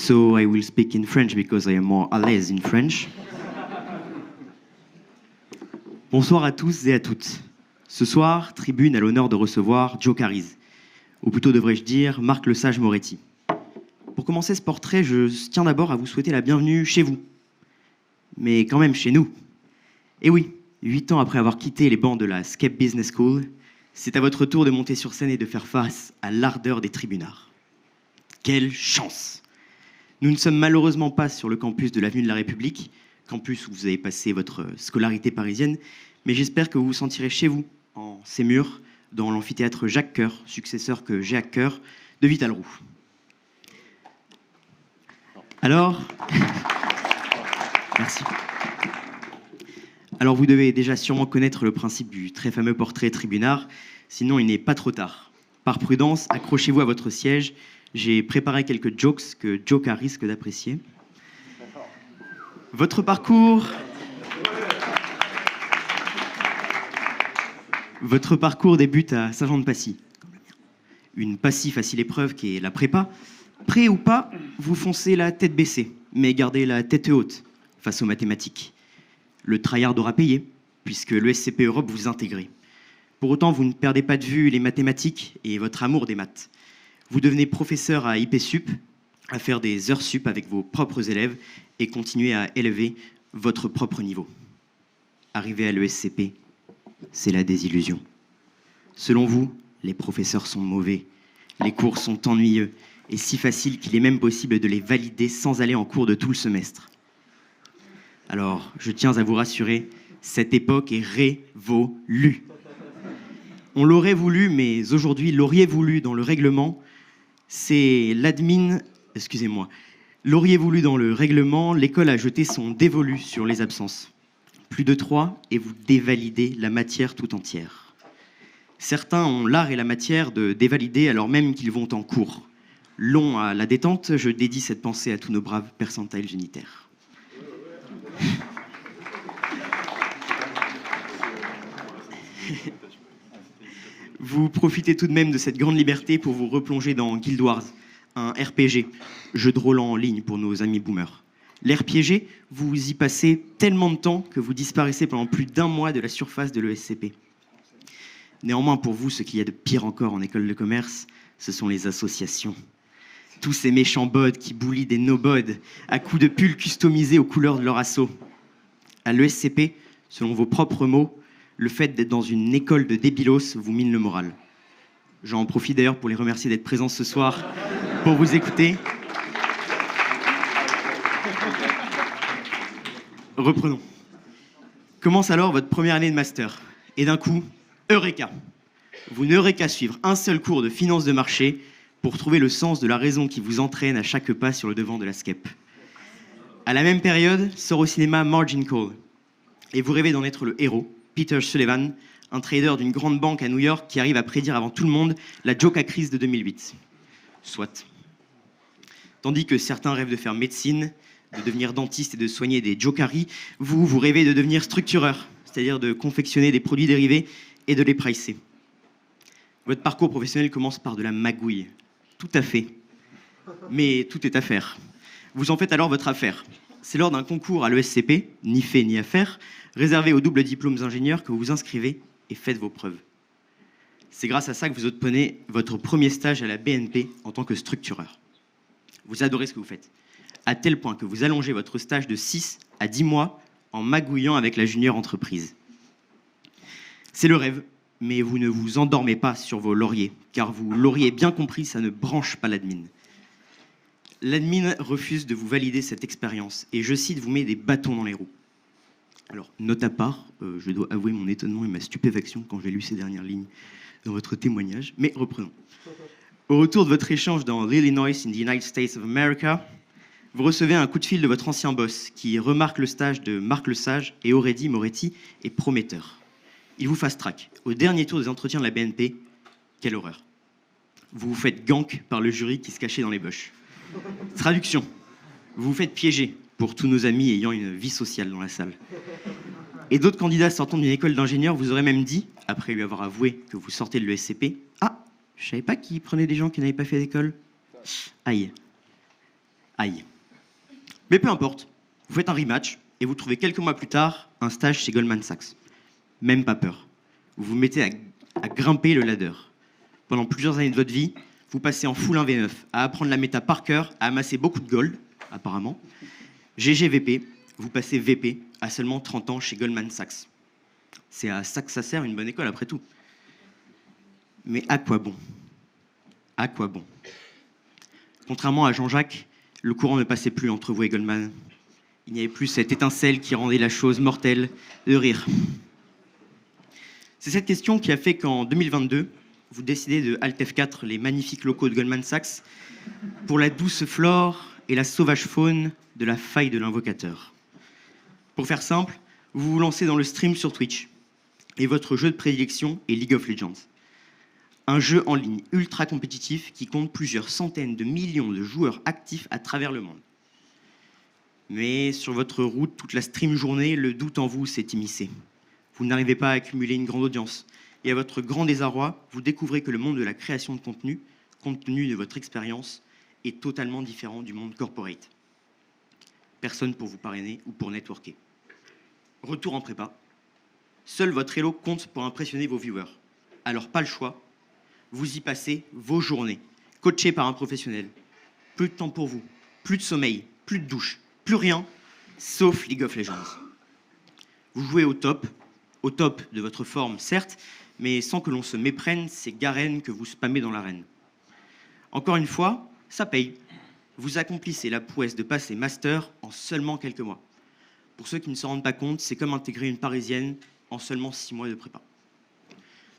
So I will speak in French because I am more à l'aise in French. Bonsoir à tous et à toutes. Ce soir, Tribune a l'honneur de recevoir Joe Carise, ou plutôt devrais-je dire Marc Lesage-Moretti. Pour commencer ce portrait, je tiens d'abord à vous souhaiter la bienvenue chez vous. Mais quand même chez nous. Et oui, 8 ans après avoir quitté les bancs de la Scape Business School, c'est à votre tour de monter sur scène et de faire face à l'ardeur des tribunards. Quelle chance! Nous ne sommes malheureusement pas sur le campus de l'Avenue de la République, campus où vous avez passé votre scolarité parisienne, mais j'espère que vous vous sentirez chez vous, en ces murs, dans l'amphithéâtre Jacques Coeur, successeur que j'ai à cœur de Vital Roux. Alors, merci. Alors vous devez déjà sûrement connaître le principe du très fameux portrait tribunard, sinon il n'est pas trop tard. Par prudence, accrochez-vous à votre siège. J'ai préparé quelques jokes que Joe risque d'apprécier. Votre parcours débute à Saint-Jean-de-Passy. Une pas si facile épreuve qui est la prépa. Prêt ou pas, vous foncez la tête baissée, mais gardez la tête haute face aux mathématiques. Le tryhard aura payé, puisque l'ESCP Europe vous intégrez. Pour autant, vous ne perdez pas de vue les mathématiques et votre amour des maths. Vous devenez professeur à IPSup, à faire des heures sup avec vos propres élèves et continuez à élever votre propre niveau. Arrivé à l'ESCP, c'est la désillusion. Selon vous, les professeurs sont mauvais, les cours sont ennuyeux et si faciles qu'il est même possible de les valider sans aller en cours de tout le semestre. Alors, je tiens à vous rassurer, cette époque est révolue. On l'aurait voulu, mais aujourd'hui, l'auriez voulu dans le règlement, c'est l'admin... Excusez-moi. L'auriez voulu dans le règlement, l'école a jeté son dévolu sur les absences. Plus de 3 et vous dévalidez la matière tout entière. Certains ont l'art et la matière de dévalider alors même qu'ils vont en cours. Long à la détente, je dédie cette pensée à tous nos braves percentiles génitaires. Vous profitez tout de même de cette grande liberté pour vous replonger dans Guild Wars, un RPG, jeu de rôle en ligne pour nos amis boomers. L'RPG, vous y passez tellement de temps que vous disparaissez pendant plus d'1 mois de la surface de l'ESCP. Néanmoins, pour vous, ce qu'il y a de pire encore en école de commerce, ce sont les associations. Tous ces méchants bods qui boulient des no-bods à coups de pulls customisés aux couleurs de leur assaut. À l'ESCP, selon vos propres mots, le fait d'être dans une école de débilos vous mine le moral. J'en profite d'ailleurs pour les remercier d'être présents ce soir pour vous écouter. Reprenons. Commence alors votre première année de master. Et d'un coup, Eureka! Vous n'aurez qu'à suivre un seul cours de finance de marché pour trouver le sens de la raison qui vous entraîne à chaque pas sur le devant de la SCEP. À la même période, sort au cinéma Margin Call. Et vous rêvez d'en être le héros, Peter Sullivan, un trader d'une grande banque à New York qui arrive à prédire avant tout le monde la Joca crise de 2008. Soit. Tandis que certains rêvent de faire médecine, de devenir dentiste et de soigner des jocaries, vous rêvez de devenir structureur, c'est-à-dire de confectionner des produits dérivés et de les pricer. Votre parcours professionnel commence par de la magouille. Tout à fait. Mais tout est à faire. Vous en faites alors votre affaire. C'est lors d'un concours à l'ESCP, ni fait ni à faire, réservé aux doubles diplômes ingénieurs que vous vous inscrivez et faites vos preuves. C'est grâce à ça que vous obtenez votre premier stage à la BNP en tant que structureur. Vous adorez ce que vous faites, à tel point que vous allongez votre stage de 6 à 10 mois en magouillant avec la junior entreprise. C'est le rêve, mais vous ne vous endormez pas sur vos lauriers, car vous l'auriez bien compris, ça ne branche pas l'admin. L'admin refuse de vous valider cette expérience et, je cite, vous met des bâtons dans les roues. Alors, note à part, je dois avouer mon étonnement et ma stupéfaction quand j'ai lu ces dernières lignes dans votre témoignage, mais reprenons. Au retour de votre échange dans l'Illinois in the United States of America, vous recevez un coup de fil de votre ancien boss qui remarque le stage de Marc Lesage et aurait dit Moretti est prometteur. Il vous fast-track. Au dernier tour des entretiens de la BNP, quelle horreur. Vous vous faites gank par le jury qui se cachait dans les bush. Traduction. Vous vous faites piéger pour tous nos amis ayant une vie sociale dans la salle. Et d'autres candidats sortant d'une école d'ingénieur vous auraient même dit, après lui avoir avoué que vous sortez de l'ESCP, « Ah, je savais pas qu'ils prenaient des gens qui n'avaient pas fait d'école. Aïe. » Aïe. Mais peu importe, vous faites un rematch et vous trouvez quelques mois plus tard un stage chez Goldman Sachs. Même pas peur. Vous vous mettez à grimper le ladder. Pendant plusieurs années de votre vie, vous passez en full 1v9, à apprendre la méta par cœur, à amasser beaucoup de gold, apparemment. GGVP, vous passez VP à seulement 30 ans chez Goldman Sachs. C'est à ça que ça sert une bonne école, après tout. Mais à quoi bon? À quoi bon? Contrairement à Jean-Jacques, le courant ne passait plus entre vous et Goldman. Il n'y avait plus cette étincelle qui rendait la chose mortelle de rire. C'est cette question qui a fait qu'en 2022, vous décidez de Alt F4 les magnifiques locaux de Goldman Sachs pour la douce flore et la sauvage faune de la faille de l'invocateur. Pour faire simple, vous vous lancez dans le stream sur Twitch et votre jeu de prédilection est League of Legends. Un jeu en ligne ultra compétitif qui compte plusieurs centaines de millions de joueurs actifs à travers le monde. Mais sur votre route, toute la stream journée, le doute en vous s'est immiscé. Vous n'arrivez pas à accumuler une grande audience. Et à votre grand désarroi, vous découvrez que le monde de la création de contenu, compte tenu de votre expérience, est totalement différent du monde corporate. Personne pour vous parrainer ou pour networker. Retour en prépa. Seul votre Elo compte pour impressionner vos viewers. Alors pas le choix. Vous y passez vos journées, coaché par un professionnel. Plus de temps pour vous, plus de sommeil, plus de douche, plus rien, sauf League of Legends. Vous jouez au top de votre forme, certes, mais sans que l'on se méprenne ces Garen que vous spammez dans l'arène. Encore une fois, ça paye. Vous accomplissez la prouesse de passer master en seulement quelques mois. Pour ceux qui ne s'en rendent pas compte, c'est comme intégrer une parisienne en seulement 6 mois de prépa.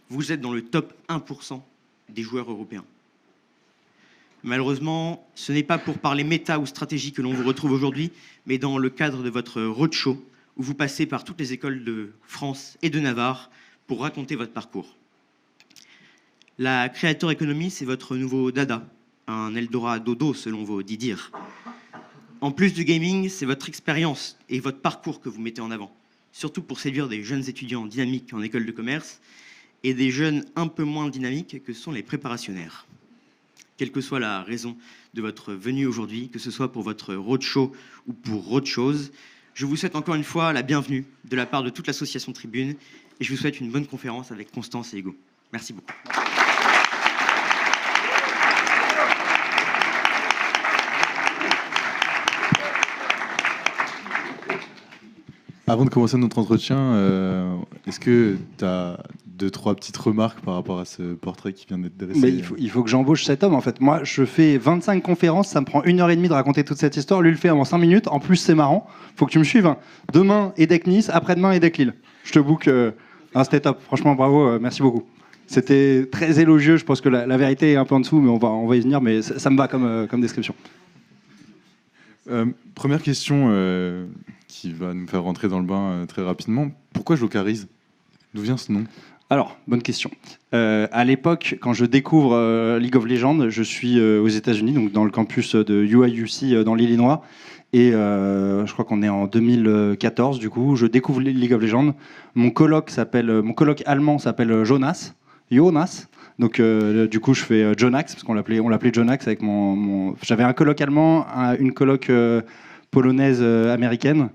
Vous êtes dans le top 1% des joueurs européens. Malheureusement, ce n'est pas pour parler méta ou stratégie que l'on vous retrouve aujourd'hui, mais dans le cadre de votre roadshow, où vous passez par toutes les écoles de France et de Navarre pour raconter votre parcours. La Creator Economy, c'est votre nouveau dada, un Eldorado selon vos dires. En plus du gaming, c'est votre expérience et votre parcours que vous mettez en avant, surtout pour séduire des jeunes étudiants dynamiques en école de commerce et des jeunes un peu moins dynamiques que sont les préparationnaires. Quelle que soit la raison de votre venue aujourd'hui, que ce soit pour votre roadshow ou pour autre chose, je vous souhaite encore une fois la bienvenue de la part de toute l'association Tribune et je vous souhaite une bonne conférence avec Constance et Hugo. Merci beaucoup. Avant de commencer notre entretien, est-ce que tu as 2-3 petites remarques par rapport à ce portrait qui vient d'être dressé? Mais il faut que j'embauche cet homme en fait. Moi je fais 25 conférences, ça me prend 1h30 de raconter toute cette histoire. Lui le fait en 5 minutes, en plus c'est marrant. Faut que tu me suives. Hein. Demain EDEC Nice, après-demain EDEC Lille. Je te book, c'était top. Franchement bravo, merci beaucoup. C'était très élogieux, je pense que la vérité est un peu en dessous, mais on va y venir, mais ça me va comme description. Première question qui va nous faire rentrer dans le bain très rapidement. Pourquoi Jocarise? D'où vient ce nom? Alors, bonne question. À l'époque, quand je découvre League of Legends, je suis aux États-Unis, donc dans le campus de UIUC dans l'Illinois. Et je crois qu'on est en 2014, du coup. Je découvre League of Legends. Mon coloc allemand s'appelle Jonas. Donc, du coup, je fais Jonax, parce qu'on l'appelait Jonax avec J'avais un coloc allemand, une coloc polonaise américaine.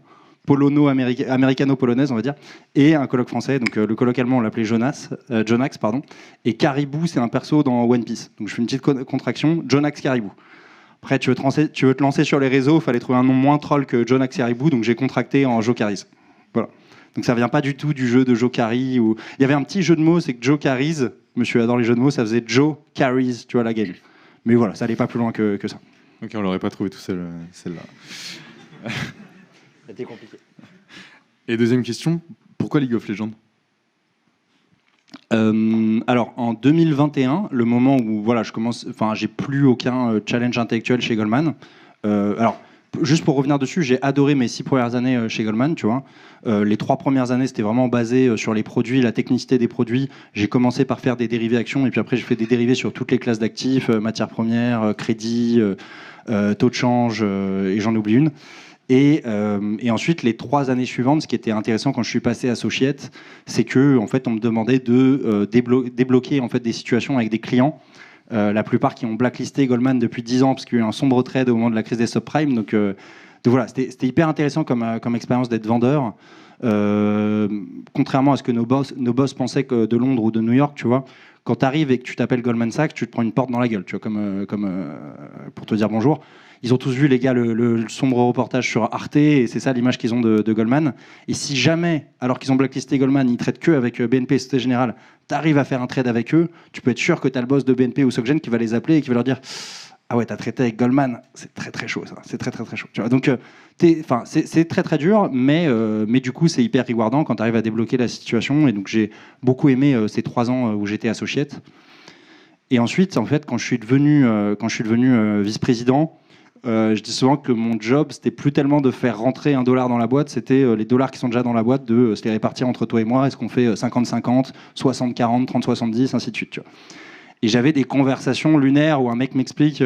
Américano-polonaise, on va dire, et un coloc français. Donc le coloc allemand, on l'appelait Jonax, pardon. Et Caribou, c'est un perso dans One Piece. Donc je fais une petite contraction, Jonax Caribou. Après, tu veux te lancer sur les réseaux, il fallait trouver un nom moins troll que Jonax Caribou, donc j'ai contracté en Jocaris. Voilà. Donc ça vient pas du tout du jeu de Jokari. Il y avait un petit jeu de mots, c'est que Jocaris, monsieur adore les jeux de mots, ça faisait Joe Carries, tu vois, la game. Mais voilà, ça allait pas plus loin que ça. Ok, on l'aurait pas trouvé tout seul, celle-là. C'était compliqué. Et deuxième question, pourquoi League of Legends? Alors en 2021, le moment où j'ai plus aucun challenge intellectuel chez Goldman. Alors juste pour revenir dessus, j'ai adoré mes 6 premières années chez Goldman, tu vois. Les 3 premières années, c'était vraiment basé sur les produits, la technicité des produits. J'ai commencé par faire des dérivés actions et puis après j'ai fait des dérivés sur toutes les classes d'actifs, matières premières, crédit, taux de change et j'en oublie une. Et ensuite, les 3 années suivantes, ce qui était intéressant quand je suis passé associate, c'est que en fait, on me demandait de débloquer en fait des situations avec des clients la plupart qui ont blacklisté Goldman depuis 10 ans parce qu'il y a eu un sombre trade au moment de la crise des subprimes. Donc voilà, c'était hyper intéressant comme expérience d'être vendeur. Contrairement à ce que nos boss pensaient que de Londres ou de New York, tu vois, quand tu arrives et que tu t'appelles Goldman Sachs, tu te prends une porte dans la gueule, tu vois, comme pour te dire bonjour. Ils ont tous vu, les gars, le sombre reportage sur Arte, et c'est ça l'image qu'ils ont de Goldman. Et si jamais, alors qu'ils ont blacklisté Goldman, ils traitent que avec BNP et Société Générale, tu arrives à faire un trade avec eux, tu peux être sûr que tu as le boss de BNP ou SocGen qui va les appeler et qui va leur dire ah ouais, t'as traité avec Goldman, c'est très très chaud ça, c'est très très très chaud. Tu vois, donc c'est très très dur, mais du coup c'est hyper rewardant quand tu arrives à débloquer la situation. Et donc j'ai beaucoup aimé ces 3 ans où j'étais associate. Et ensuite, en fait, quand je suis devenu vice-président, je dis souvent que mon job, c'était plus tellement de faire rentrer $1 dans la boîte, c'était les dollars qui sont déjà dans la boîte, de se les répartir entre toi et moi. Est-ce qu'on fait 50-50, 60-40, 30-70, ainsi de suite, tu vois. Et j'avais des conversations lunaires où un mec m'explique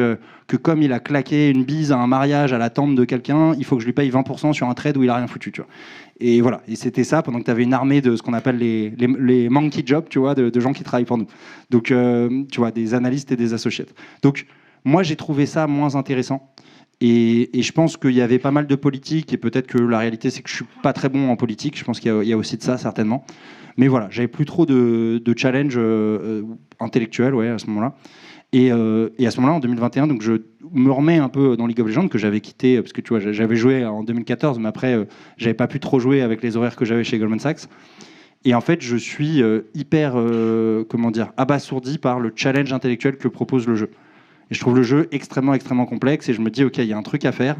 que comme il a claqué une bise à un mariage à la tente de quelqu'un, il faut que je lui paye 20% sur un trade où il a rien foutu, tu vois. Et voilà, et c'était ça pendant que tu avais une armée de ce qu'on appelle les monkey jobs, tu vois, de gens qui travaillent pour nous. Donc, tu vois, des analystes et des associates. Donc, moi, j'ai trouvé ça moins intéressant. Et je pense qu'il y avait pas mal de politique, et peut-être que la réalité, c'est que je suis pas très bon en politique. Je pense qu'il y a aussi de ça, certainement. Mais voilà, j'avais plus trop de challenge intellectuel, ouais, à ce moment-là. Et à ce moment-là, en 2021, donc je me remets un peu dans League of Legends, que j'avais quitté, parce que tu vois, j'avais joué en 2014, mais après, j'avais pas pu trop jouer avec les horaires que j'avais chez Goldman Sachs. Et en fait, je suis hyper, abasourdi par le challenge intellectuel que propose le jeu. Et je trouve le jeu extrêmement, extrêmement complexe, et je me dis, OK, il y a un truc à faire,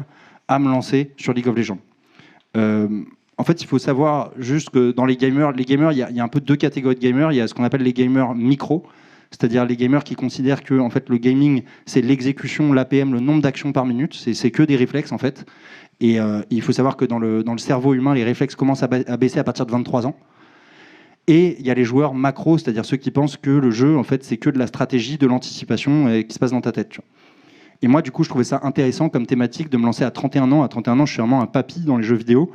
à me lancer sur League of Legends. En fait, il faut savoir juste que dans les gamers, il y a un peu 2 catégories de gamers. Il y a ce qu'on appelle les gamers micro, c'est-à-dire les gamers qui considèrent que en fait, le gaming, c'est l'exécution, l'APM, le nombre d'actions par minute. C'est que des réflexes, en fait. Et il faut savoir que dans le cerveau humain, les réflexes commencent à baisser à partir de 23 ans. Et il y a les joueurs macro, c'est-à-dire ceux qui pensent que le jeu, en fait, c'est que de la stratégie, de l'anticipation qui se passe dans ta tête, tu vois. Et moi, du coup, je trouvais ça intéressant comme thématique de me lancer à 31 ans. À 31 ans, je suis vraiment un papy dans les jeux vidéo.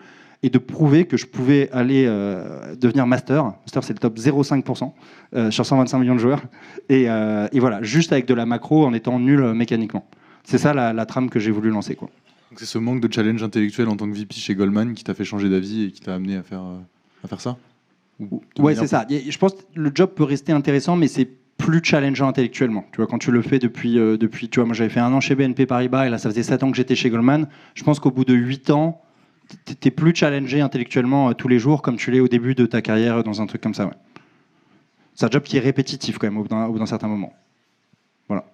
Et de prouver que je pouvais aller devenir master. Master, c'est le top 0,5% sur 125 millions de joueurs. Et voilà, juste avec de la macro en étant nul mécaniquement. C'est ça la trame que j'ai voulu lancer, quoi. Donc c'est ce manque de challenge intellectuel en tant que VP chez Goldman qui t'a fait changer d'avis et qui t'a amené à faire ça. Ouais, c'est ça. Je pense que le job peut rester intéressant, mais c'est plus challengeant intellectuellement. Tu vois, quand tu le fais depuis tu vois, moi j'avais fait 1 an chez BNP Paribas et là ça faisait 7 ans que j'étais chez Goldman. Je pense qu'au bout de 8 ans, t'es plus challengé intellectuellement tous les jours comme tu l'es au début de ta carrière dans un truc comme ça. Ouais. C'est un job qui est répétitif quand même au bout d'un certain moment. Voilà.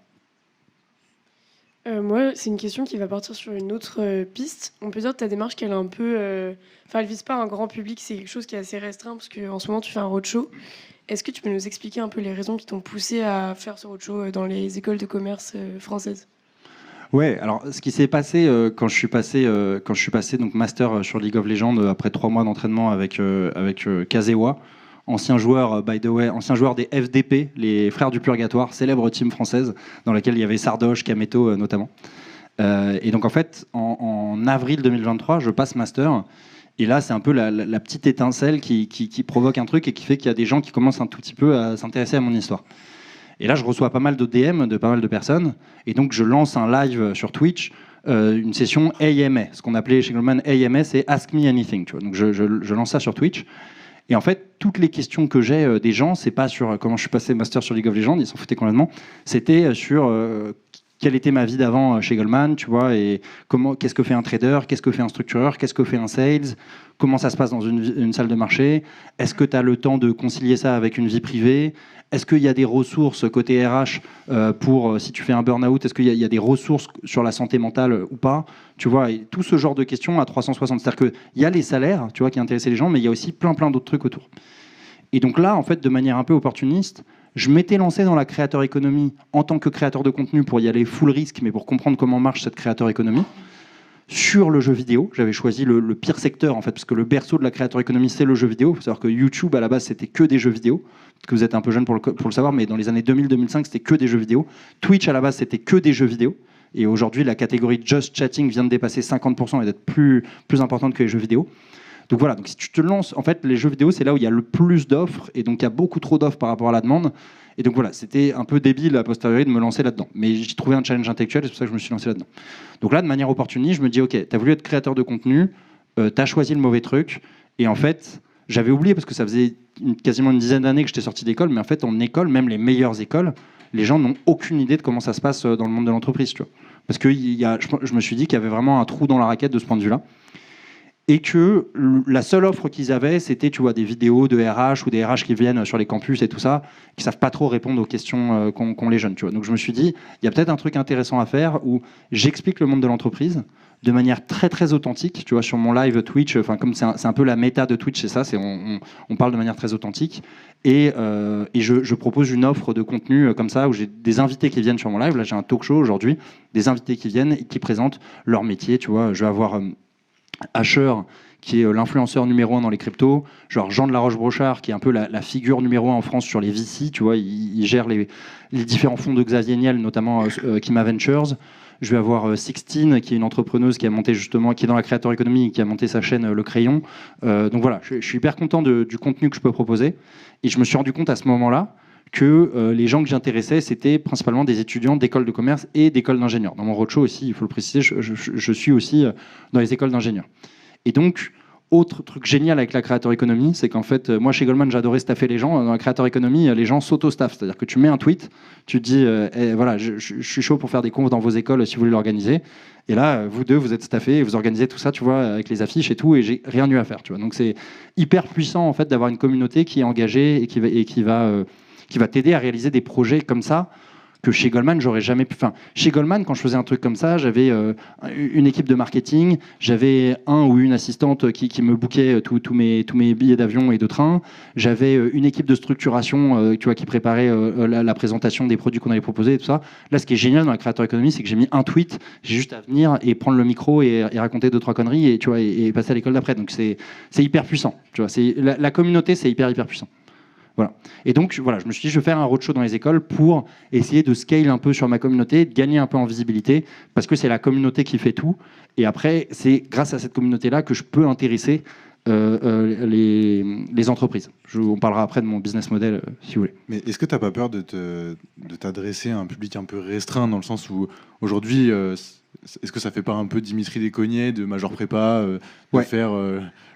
Moi, c'est une question qui va partir sur une autre piste. On peut dire que ta démarche, qu'elle est un peu... Enfin, elle vise pas un grand public, c'est quelque chose qui est assez restreint parce qu'en ce moment, tu fais un roadshow. Est-ce que tu peux nous expliquer un peu les raisons qui t'ont poussé à faire ce roadshow dans les écoles de commerce françaises ? Ouais, alors ce qui s'est passé quand je suis passé donc master sur League of Legends après 3 mois d'entraînement avec Kazewa, ancien joueur by the way, ancien joueur des FDP, les Frères du Purgatoire, célèbre team française dans laquelle il y avait Sardoche, Kameto notamment. Et donc en fait, en avril 2023, je passe master. Et là, c'est un peu la petite étincelle qui provoque un truc et qui fait qu'il y a des gens qui commencent un tout petit peu à s'intéresser à mon histoire. Et là, je reçois pas mal de DM de pas mal de personnes. Et donc, je lance un live sur Twitch, une session AMA. Ce qu'on appelait chez Goldman AMA, c'est Ask Me Anything. Tu vois. Donc, je lance ça sur Twitch. Et en fait, toutes les questions que j'ai des gens, c'est pas sur comment je suis passé master sur League of Legends, ils s'en foutaient complètement. C'était sur quelle était ma vie d'avant chez Goldman, tu vois, et qu'est-ce que fait un trader, qu'est-ce que fait un structureur, qu'est-ce que fait un sales, comment ça se passe dans une salle de marché, est-ce que tu as le temps de concilier ça avec une vie privée, est-ce qu'il y a des ressources côté RH pour, si tu fais un burn-out, est-ce qu'il y a des ressources sur la santé mentale ou pas, tu vois, et tout ce genre de questions à 360. C'est-à-dire qu'il y a les salaires, tu vois, qui intéressaient les gens, mais il y a aussi plein d'autres trucs autour. Et donc là, en fait, de manière un peu opportuniste, je m'étais lancé dans la créateur économie en tant que créateur de contenu pour y aller full risque, mais pour comprendre comment marche cette créateur économie. Sur le jeu vidéo, j'avais choisi le pire secteur, en fait, parce que le berceau de la créateur économie, c'est le jeu vidéo. Il faut savoir que YouTube, à la base, c'était que des jeux vidéo. Peut-être que vous êtes un peu jeune pour le savoir, mais dans les années 2000-2005, c'était que des jeux vidéo. Twitch, à la base, c'était que des jeux vidéo. Et aujourd'hui, la catégorie Just Chatting vient de dépasser 50% et d'être plus importante que les jeux vidéo. Donc voilà, donc si tu te lances, en fait, les jeux vidéo, c'est là où il y a le plus d'offres, et donc il y a beaucoup trop d'offres par rapport à la demande. Et donc voilà, c'était un peu débile a posteriori de me lancer là-dedans. Mais j'ai trouvé un challenge intellectuel, et c'est pour ça que je me suis lancé là-dedans. Donc là, de manière opportuniste, je me dis, ok, t'as voulu être créateur de contenu, t'as choisi le mauvais truc, et en fait, j'avais oublié parce que ça faisait quasiment une dizaine d'années que j'étais sorti d'école, mais en fait, en école, même les meilleures écoles, les gens n'ont aucune idée de comment ça se passe dans le monde de l'entreprise, tu vois. Parce que je me suis dit qu'il y avait vraiment un trou dans la raquette de ce point de vue-là. Et que la seule offre qu'ils avaient, c'était, tu vois, des vidéos de RH ou des RH qui viennent sur les campus et tout ça, qui savent pas trop répondre aux questions qu'ont les jeunes, tu vois. Donc je me suis dit, il y a peut-être un truc intéressant à faire où j'explique le monde de l'entreprise de manière très très authentique, tu vois, sur mon live Twitch, enfin comme c'est un peu la méta de Twitch, c'est ça, on parle de manière très authentique, et je propose une offre de contenu comme ça, où j'ai des invités qui viennent sur mon live, là j'ai un talk show aujourd'hui, des invités qui viennent et qui présentent leur métier, tu vois, je vais avoir Asher, qui est l'influenceur numéro 1 dans les cryptos, genre Jean de la Roche-Brochard, qui est un peu la figure numéro 1 en France sur les VC, tu vois, il gère les différents fonds de Xavier Niel, notamment Kima Ventures. Je vais avoir Sixtine, qui est une entrepreneuse qui a monté justement, qui est dans la Creator Economy, qui a monté sa chaîne Le Crayon. Donc voilà, je suis hyper content du contenu que je peux proposer. Et je me suis rendu compte à ce moment-là que les gens que j'intéressais, c'était principalement des étudiants d'écoles de commerce et d'écoles d'ingénieurs. Dans mon roadshow aussi, il faut le préciser, je suis aussi dans les écoles d'ingénieurs. Et donc, autre truc génial avec la Creator Economy, c'est qu'en fait, moi chez Goldman, j'adorais staffer les gens. Dans la Creator Economy, les gens s'auto-staffent. C'est-à-dire que tu mets un tweet, tu te dis, voilà, je suis chaud pour faire des confs dans vos écoles si vous voulez l'organiser. Et là, vous deux, vous êtes staffés, vous organisez tout ça, tu vois, avec les affiches et tout, et j'ai rien eu à faire, tu vois. Donc c'est hyper puissant en fait d'avoir une communauté qui est engagée et qui va t'aider à réaliser des projets comme ça que chez Goldman, j'aurais jamais pu. Enfin, chez Goldman, quand je faisais un truc comme ça, j'avais une équipe de marketing, j'avais un ou une assistante qui me bookait tous mes billets d'avion et de train, j'avais une équipe de structuration tu vois, qui préparait la présentation des produits qu'on allait proposer et tout ça. Là, ce qui est génial dans la Creator Economy, c'est que j'ai mis un tweet, j'ai juste à venir et prendre le micro et raconter 2-3 conneries et, tu vois, et passer à l'école d'après. Donc c'est hyper puissant. Tu vois, la communauté, c'est hyper puissant. Voilà. Et donc, voilà, je me suis dit, je vais faire un roadshow dans les écoles pour essayer de scale un peu sur ma communauté, de gagner un peu en visibilité, parce que c'est la communauté qui fait tout. Et après, c'est grâce à cette communauté-là que je peux intéresser les entreprises. On parlera après de mon business model, si vous voulez. Mais est-ce que tu n'as pas peur de t'adresser à un public un peu restreint, dans le sens où, aujourd'hui, est-ce que ça fait pas un peu Dimitri Descognets de Major Prépa, de faire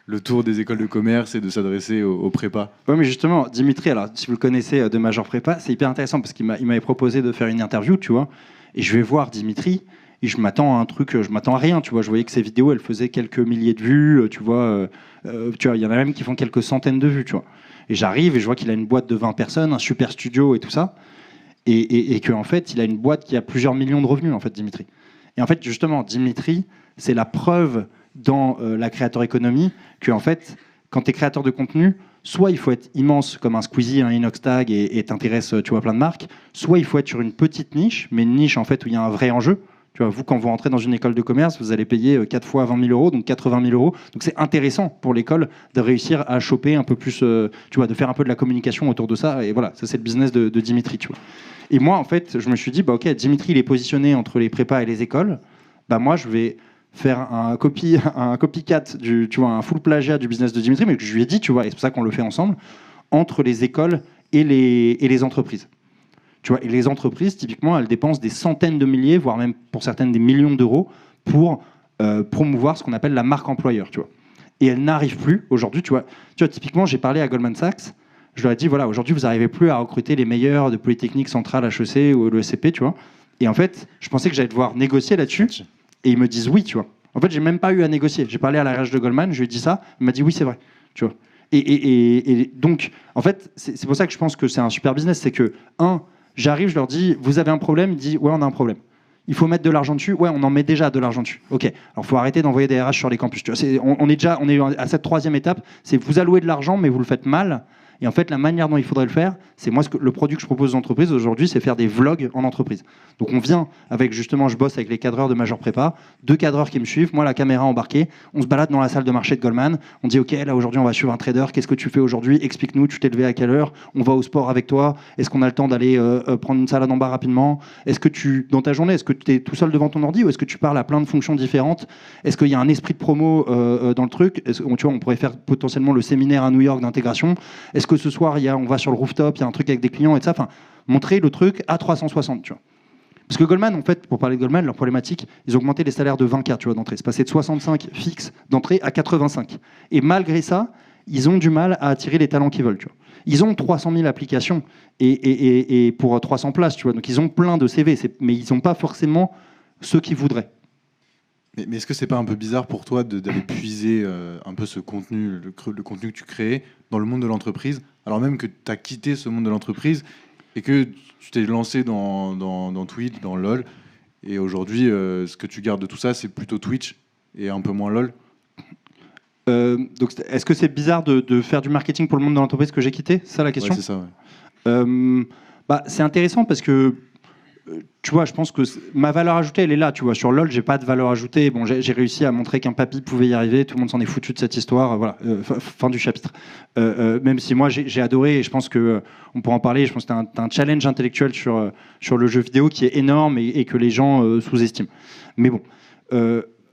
le tour des écoles de commerce et de s'adresser aux prépas? Oui, mais justement, Dimitri, alors, si vous le connaissez de Major Prépa, c'est hyper intéressant parce qu'il m'avait proposé de faire une interview, tu vois, et je vais voir Dimitri, et je m'attends à un truc, je m'attends à rien, tu vois, je voyais que ses vidéos, elles faisaient quelques milliers de vues, tu vois, il y en a même qui font quelques centaines de vues, tu vois. Et j'arrive et je vois qu'il a une boîte de 20 personnes, un super studio et tout ça, et qu'en fait, il a une boîte qui a plusieurs millions de revenus, en fait, Dimitri. Et en fait, justement, Dimitri, c'est la preuve dans la Creator Economy que, en fait, quand tu es créateur de contenu, soit il faut être immense comme un Squeezie, un Inoxtag et t'intéresses, tu vois, à plein de marques, soit il faut être sur une petite niche, mais une niche en fait où il y a un vrai enjeu. Tu vois, vous, quand vous rentrez dans une école de commerce, vous allez payer 4 fois 20 000 euros, donc 80 000 euros. Donc c'est intéressant pour l'école de réussir à choper un peu plus, tu vois, de faire un peu de la communication autour de ça. Et voilà, ça c'est le business de Dimitri, tu vois. Et moi, en fait, je me suis dit, bah ok, Dimitri, il est positionné entre les prépas et les écoles. Bah moi, je vais faire un copycat, tu vois, un full plagiat du business de Dimitri, mais que je lui ai dit, tu vois, et c'est pour ça qu'on le fait ensemble, entre les écoles et les entreprises. Tu vois, et les entreprises, typiquement, elles dépensent des centaines de milliers, voire même pour certaines des millions d'euros pour promouvoir ce qu'on appelle la marque employeur, tu vois. Et elles n'arrivent plus aujourd'hui, tu vois, typiquement, j'ai parlé à Goldman Sachs, je leur ai dit, voilà, aujourd'hui, vous n'arrivez plus à recruter les meilleurs de Polytechnique Centrale, HEC ou l'ESCP, tu vois. Et en fait, je pensais que j'allais devoir négocier là-dessus. Et ils me disent oui, tu vois. En fait, j'ai même pas eu à négocier. J'ai parlé à la RH de Goldman, je lui ai dit ça, il m'a dit oui, c'est vrai, tu vois. Et donc, en fait, c'est pour ça que je pense que c'est un super business, c'est que, j'arrive, je leur dis, vous avez un problème? Ils disent, ouais, on a un problème. Il faut mettre de l'argent dessus? Ouais, on en met déjà de l'argent dessus. Ok, alors il faut arrêter d'envoyer des RH sur les campus. Tu vois, on est à cette troisième étape, c'est vous allouez de l'argent, mais vous le faites mal. Et en fait, la manière dont il faudrait le faire, c'est moi, le produit que je propose aux entreprises aujourd'hui, c'est faire des vlogs en entreprise. Donc on vient avec, justement, je bosse avec les cadreurs de Major Prépa, 2 cadreurs qui me suivent, moi la caméra embarquée, on se balade dans la salle de marché de Goldman, on dit ok, là aujourd'hui on va suivre un trader, qu'est-ce que tu fais aujourd'hui? Explique-nous, tu t'es levé à quelle heure? On va au sport avec toi? Est-ce qu'on a le temps d'aller prendre une salade en bar rapidement? Est-ce que dans ta journée, est-ce que tu es tout seul devant ton ordi ou est-ce que tu parles à plein de fonctions différentes? Est-ce qu'il y a un esprit de promo dans le truc? Tu vois, on pourrait faire potentiellement le séminaire à New York d'intégration. est-ce que ce soir, on va sur le rooftop, il y a un truc avec des clients et tout ça. Enfin, montrer le truc à 360, tu vois. Parce que Goldman, en fait, pour parler de Goldman, leur problématique, ils ont augmenté les salaires de 20K, tu vois, d'entrée. C'est passé de 65 fixes d'entrée à 85. Et malgré ça, ils ont du mal à attirer les talents qu'ils veulent, tu vois. Ils ont 300 000 applications et pour 300 places, tu vois. Donc ils ont plein de CV, mais ils n'ont pas forcément ceux qu'ils voudraient. Mais est-ce que c'est pas un peu bizarre pour toi d'aller puiser un peu ce contenu, le contenu que tu crées dans le monde de l'entreprise, alors même que tu as quitté ce monde de l'entreprise et que tu t'es lancé dans Twitch, dans LoL, et aujourd'hui, ce que tu gardes de tout ça, c'est plutôt Twitch et un peu moins LoL? Donc, est-ce que c'est bizarre de faire du marketing pour le monde de l'entreprise que j'ai quitté? C'est ça la question? Ouais, c'est ça, ouais. C'est intéressant parce que tu vois, je pense que ma valeur ajoutée, elle est là. Tu vois, sur LoL, j'ai pas de valeur ajoutée. Bon, j'ai réussi à montrer qu'un papy pouvait y arriver. Tout le monde s'en est foutu de cette histoire. Voilà, fin du chapitre. Même si moi, j'ai adoré, et je pense que on pourra en parler. Je pense que t'as un challenge intellectuel sur le jeu vidéo qui est énorme et que les gens sous-estiment. Mais bon.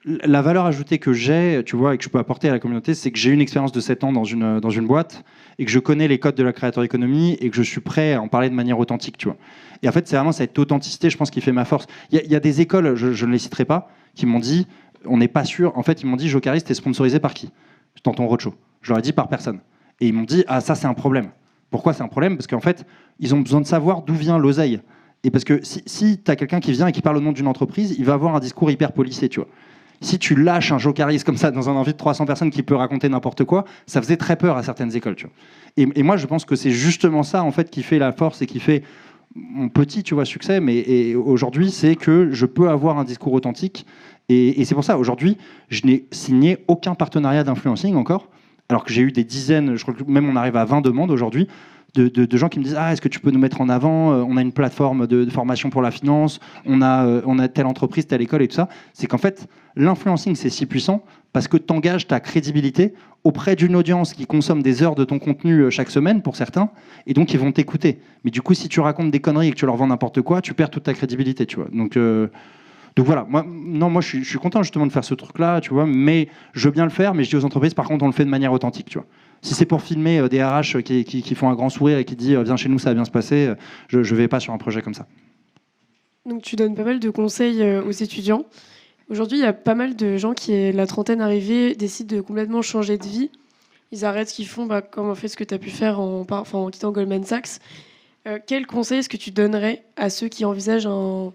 La valeur ajoutée que j'ai, tu vois, et que je peux apporter à la communauté, c'est que j'ai une expérience de 7 ans dans une boîte et que je connais les codes de la creator economy et que je suis prêt à en parler de manière authentique, tu vois. Et en fait, c'est vraiment cette authenticité, je pense, qui fait ma force. Il y a des écoles, je ne les citerai pas, qui m'ont dit, on n'est pas sûr. En fait, ils m'ont dit, Jocaris, t'es sponsorisé par qui dans ton roadshow? Je leur ai dit par personne. Et ils m'ont dit, ah, ça, c'est un problème. Pourquoi c'est un problème? Parce qu'en fait, ils ont besoin de savoir d'où vient l'oseille. Et parce que si tu as quelqu'un qui vient et qui parle au nom d'une entreprise, il va avoir un discours hyper policé, tu vois. Si tu lâches un Jocaris comme ça dans un envie de 300 personnes qui peut raconter n'importe quoi, ça faisait très peur à certaines écoles, tu vois. Et moi, je pense que c'est justement ça, en fait, qui fait la force et qui fait mon petit, tu vois, succès. Et aujourd'hui, c'est que je peux avoir un discours authentique. Et c'est pour ça, aujourd'hui, je n'ai signé aucun partenariat d'influencing encore, alors que j'ai eu des dizaines, je crois que même on arrive à 20 demandes aujourd'hui, de gens qui me disent, ah, est-ce que tu peux nous mettre en avant, on a une plateforme de formation pour la finance, on a telle entreprise, telle école et tout ça. C'est qu'en fait, l'influencing, c'est si puissant parce que tu engages ta crédibilité auprès d'une audience qui consomme des heures de ton contenu chaque semaine pour certains, et donc ils vont t'écouter. Mais du coup, si tu racontes des conneries et que tu leur vends n'importe quoi, tu perds toute ta crédibilité, tu vois. Donc voilà, moi je suis content justement de faire ce truc-là, tu vois, mais je veux bien le faire, mais je dis aux entreprises, par contre, on le fait de manière authentique, tu vois. Si c'est pour filmer des RH qui font un grand sourire et qui disent viens chez nous, ça va bien se passer, je ne vais pas sur un projet comme ça. Donc tu donnes pas mal de conseils aux étudiants. Aujourd'hui, il y a pas mal de gens qui, la trentaine arrivée, décident de complètement changer de vie. Ils arrêtent ce qu'ils font, comme en fait ce que tu as pu faire en quittant Goldman Sachs. Quel conseil est-ce que tu donnerais à ceux qui envisagent un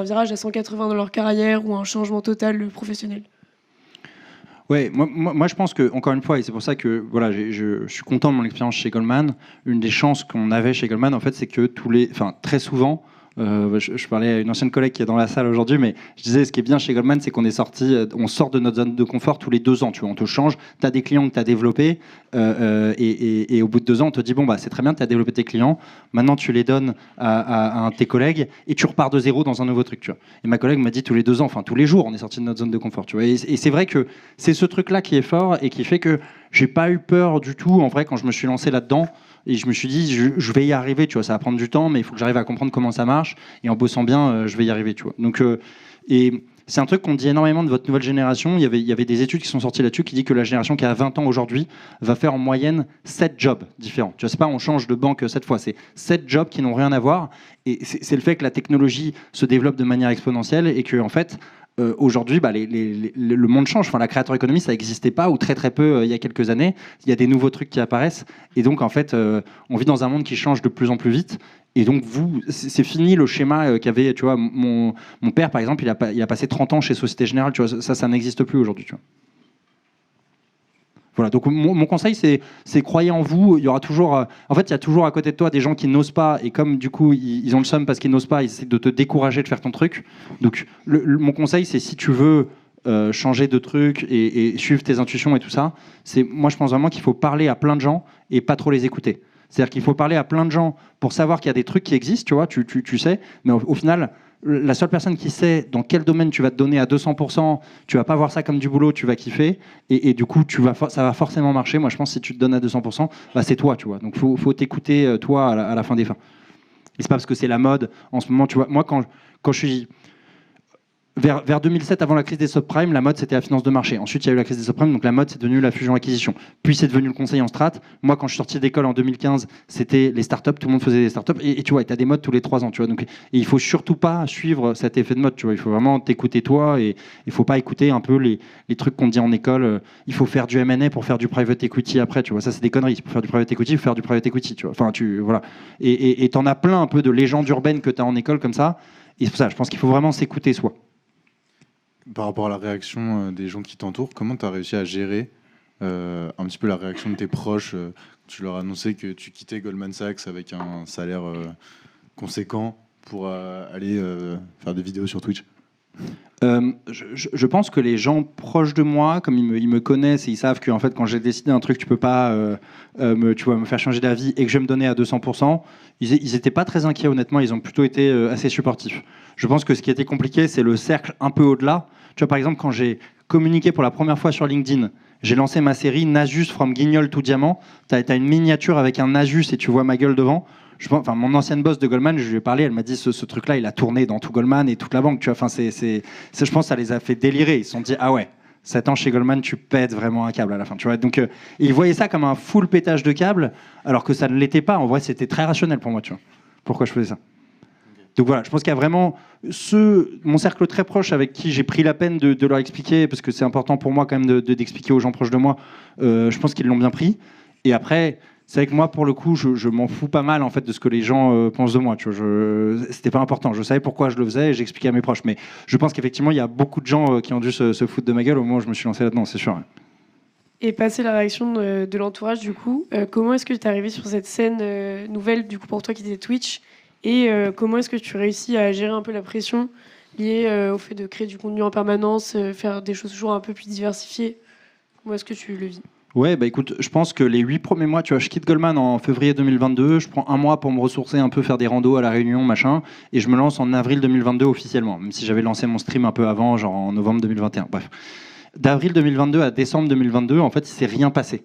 virage à 180 dans leur carrière ou un changement total professionnel? Ouais, moi je pense que, encore une fois, et c'est pour ça que voilà, je suis content de mon expérience chez Goldman. Une des chances qu'on avait chez Goldman, en fait, c'est que très souvent, je parlais à une ancienne collègue qui est dans la salle aujourd'hui, mais je disais, ce qui est bien chez Goldman, c'est qu'on sort de notre zone de confort tous les 2 ans. Tu vois, on te change, tu as des clients que tu as développés, et au bout de 2 ans, on te dit, bon, bah, c'est très bien, tu as développé tes clients, maintenant tu les donnes à un de tes collègues, et tu repars de zéro dans un nouveau truc. Tu vois. Et ma collègue m'a dit tous les 2 ans, enfin tous les jours, on est sorti de notre zone de confort. Tu vois. Et c'est vrai que c'est ce truc-là qui est fort et qui fait que j'ai pas eu peur du tout, en vrai, quand je me suis lancé là-dedans. Et je me suis dit, je vais y arriver, tu vois, ça va prendre du temps, mais il faut que j'arrive à comprendre comment ça marche. Et en bossant bien, je vais y arriver, tu vois. Donc, et c'est un truc qu'on dit énormément de votre nouvelle génération. Il y avait des études qui sont sorties là-dessus qui disent que la génération qui a 20 ans aujourd'hui va faire en moyenne 7 jobs différents. Tu vois, c'est pas on change de banque 7 fois, c'est 7 jobs qui n'ont rien à voir. Et c'est le fait que la technologie se développe de manière exponentielle et que, en fait, aujourd'hui, le monde change. Enfin, la creator economy, ça n'existait pas ou très très peu il y a quelques années. Il y a des nouveaux trucs qui apparaissent. Et donc, en fait, on vit dans un monde qui change de plus en plus vite. Et donc, c'est fini le schéma qu'avait, tu vois, mon père, par exemple, il a passé 30 ans chez Société Générale. Tu vois, ça n'existe plus aujourd'hui, tu vois. Voilà, donc mon conseil, c'est croyez en vous. Il y aura toujours, en fait, il y a toujours à côté de toi des gens qui n'osent pas, et comme du coup ils ont le seum parce qu'ils n'osent pas, ils essaient de te décourager de faire ton truc. Donc mon conseil, c'est si tu veux changer de truc et suivre tes intuitions et tout ça, moi je pense vraiment qu'il faut parler à plein de gens et pas trop les écouter. C'est-à-dire qu'il faut parler à plein de gens pour savoir qu'il y a des trucs qui existent, tu vois, tu sais, mais au final, la seule personne qui sait dans quel domaine tu vas te donner à 200%, tu vas pas voir ça comme du boulot, tu vas kiffer, et du coup, ça va forcément marcher. Moi, je pense que si tu te donnes à 200%, bah, c'est toi, tu vois. Donc, faut t'écouter, toi, à la fin des fins. Et c'est pas parce que c'est la mode en ce moment, tu vois. Moi, quand je suis... vers 2007, avant la crise des subprimes, la mode c'était la finance de marché. Ensuite, il y a eu la crise des subprimes, donc la mode c'est devenu la fusion-acquisition. Puis c'est devenu le conseil en strat. Moi, quand je suis sorti d'école en 2015, c'était les startups, tout le monde faisait des startups. Et tu vois, tu as des modes tous les 3 ans. Tu vois, donc, et il faut surtout pas suivre cet effet de mode. Tu vois, il faut vraiment t'écouter toi et il faut pas écouter un peu les trucs qu'on te dit en école. Il faut faire du M&A pour faire du private equity après. Tu vois, ça c'est des conneries. Pour faire du private equity, il faut faire du private equity. Tu vois, enfin, voilà. Et t'en as plein un peu de légendes urbaines que tu as en école comme ça. Et c'est pour ça, je pense qu'il faut vraiment s'écouter soi. Par rapport à la réaction des gens qui t'entourent, comment tu as réussi à gérer un petit peu la réaction de tes proches tu leur as annoncé que tu quittais Goldman Sachs avec un salaire conséquent pour aller faire des vidéos sur Twitch. Je pense que les gens proches de moi, comme ils me connaissent et ils savent que en fait, quand j'ai décidé un truc, tu peux pas me faire changer d'avis et que je vais me donner à 200%, ils étaient pas très inquiets honnêtement, ils ont plutôt été assez supportifs. Je pense que ce qui était compliqué, c'est le cercle un peu au-delà. Tu vois, par exemple, quand j'ai communiqué pour la première fois sur LinkedIn, j'ai lancé ma série Nasus from Guignol to Diamant. Tu as une miniature avec un Nasus et tu vois ma gueule devant. Mon ancienne boss de Goldman, je lui ai parlé, elle m'a dit ce truc-là, il a tourné dans tout Goldman et toute la banque. Tu vois, enfin, je pense que ça les a fait délirer. Ils se sont dit, ah ouais, 7 ans chez Goldman, tu pètes vraiment un câble à la fin. Tu vois, donc, ils voyaient ça comme un full pétage de câble, alors que ça ne l'était pas. En vrai, c'était très rationnel pour moi. Tu vois, pourquoi je faisais ça. Donc voilà, je pense qu'il y a vraiment mon cercle très proche avec qui j'ai pris la peine de leur expliquer, parce que c'est important pour moi quand même d'expliquer aux gens proches de moi. Je pense qu'ils l'ont bien pris. Et après, c'est vrai que moi, pour le coup, je m'en fous pas mal en fait de ce que les gens pensent de moi. Tu vois, c'était pas important. Je savais pourquoi je le faisais et j'expliquais à mes proches. Mais je pense qu'effectivement, il y a beaucoup de gens qui ont dû se foutre de ma gueule au moment où je me suis lancé là-dedans, c'est sûr. Et passer la réaction de l'entourage, du coup, comment est-ce que tu es arrivé sur cette scène nouvelle, du coup, pour toi qui était Twitch? Et comment est-ce que tu réussis à gérer un peu la pression liée au fait de créer du contenu en permanence, faire des choses toujours un peu plus diversifiées? Comment est-ce que tu le vis? Ouais, bah écoute, je pense que les 8 premiers mois, tu vois, je quitte Goldman en février 2022, je prends un mois pour me ressourcer un peu, faire des randos à La Réunion, machin, et je me lance en avril 2022 officiellement, même si j'avais lancé mon stream un peu avant, genre en novembre 2021. Bref, d'avril 2022 à décembre 2022, en fait, il s'est rien passé.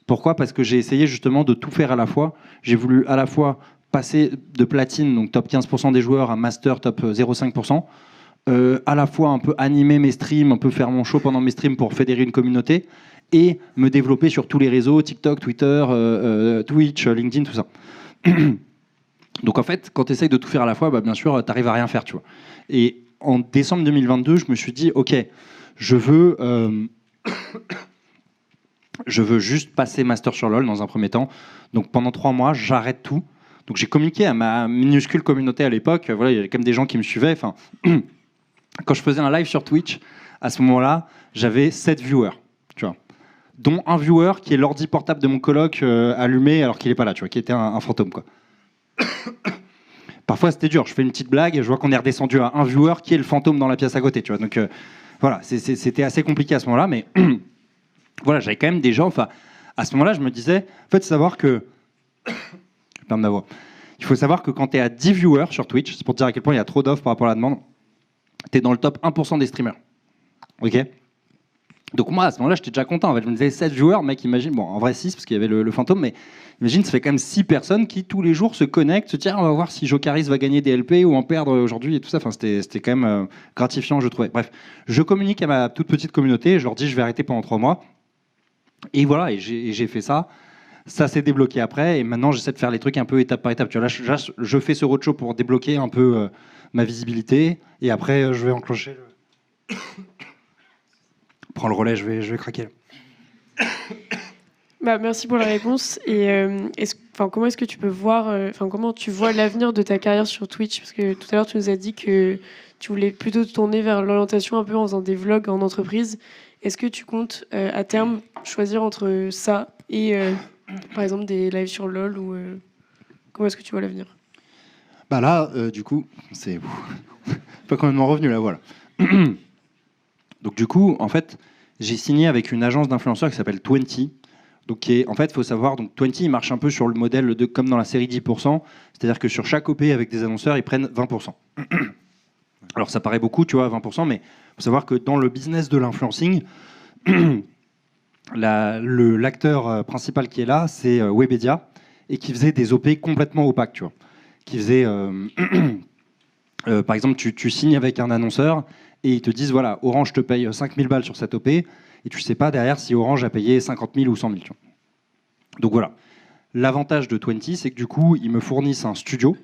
Pourquoi ? Parce que j'ai essayé justement de tout faire à la fois. J'ai voulu à la fois passer de platine, donc top 15% des joueurs, à master top 0,5%, à la fois un peu animer mes streams, un peu faire mon show pendant mes streams pour fédérer une communauté, et me développer sur tous les réseaux, TikTok, Twitter, Twitch, LinkedIn, tout ça. Donc en fait, quand tu essayes de tout faire à la fois, bah, bien sûr, tu n'arrives à rien faire. Tu vois. Et en décembre 2022, je me suis dit, OK, je veux juste passer master sur LoL dans un premier temps. Donc pendant 3 mois, j'arrête tout. Donc j'ai communiqué à ma minuscule communauté à l'époque. Voilà, il y avait quand même des gens qui me suivaient. Enfin, quand je faisais un live sur Twitch, à ce moment-là, j'avais 7 viewers, tu vois, dont un viewer qui est l'ordi portable de mon coloc allumé alors qu'il n'est pas là, tu vois, qui était un fantôme, quoi. Parfois, c'était dur. Je fais une petite blague, je vois qu'on est redescendu à un viewer qui est le fantôme dans la pièce à côté, tu vois. Donc voilà, c'était assez compliqué à ce moment-là, mais voilà, j'avais quand même des gens. Enfin, à ce moment-là, je me disais, en fait, savoir que je perds ma voix. Il faut savoir que quand tu es à 10 viewers sur Twitch, c'est pour te dire à quel point il y a trop d'offres par rapport à la demande, tu es dans le top 1% des streamers. Ok ? Donc moi, à ce moment-là, j'étais déjà content. En fait, je me disais 7 viewers, mec, imagine, bon, en vrai 6, parce qu'il y avait le fantôme, mais imagine, ça fait quand même 6 personnes qui, tous les jours, se connectent, se disent, on va voir si Jocaris va gagner des LP ou en perdre aujourd'hui et tout ça. Enfin, c'était quand même gratifiant, je trouvais. Bref, je communique à ma toute petite communauté, je leur dis, je vais arrêter pendant 3 mois. Et voilà, et j'ai fait ça. Ça s'est débloqué après, et maintenant, j'essaie de faire les trucs un peu étape par étape. Tu vois, là, je fais ce roadshow pour débloquer un peu ma visibilité, et après, je vais enclencher le... Prends le relais, je vais craquer. Bah, merci pour la réponse. Et comment est-ce que tu peux voir, comment tu vois l'avenir de ta carrière sur Twitch? Parce que tout à l'heure, tu nous as dit que tu voulais plutôt te tourner vers l'orientation un peu en faisant des vlogs en entreprise. Est-ce que tu comptes à terme choisir entre ça et par exemple des lives sur LoL ou comment est-ce que tu vois l'avenir? Bah là, du coup, c'est pas complètement revenu là, voilà. Donc du coup, en fait, j'ai signé avec une agence d'influenceurs qui s'appelle 20. Donc en fait, il faut savoir, donc 20, il marche un peu sur le modèle de comme dans la série 10%, c'est-à-dire que sur chaque OP avec des annonceurs, ils prennent 20%. Alors ça paraît beaucoup, tu vois, 20%, mais il faut savoir que dans le business de l'influencing, l'acteur principal qui est là, c'est Webedia, et qui faisait des OP complètement opaques, tu vois. Qui faisait, par exemple, tu signes avec un annonceur, et ils te disent voilà, Orange te paye 5000 balles sur cette OP, et tu sais pas derrière si Orange a payé 50 000 ou 100 000. Tu vois. Donc voilà. L'avantage de 20, c'est que du coup, ils me fournissent un studio.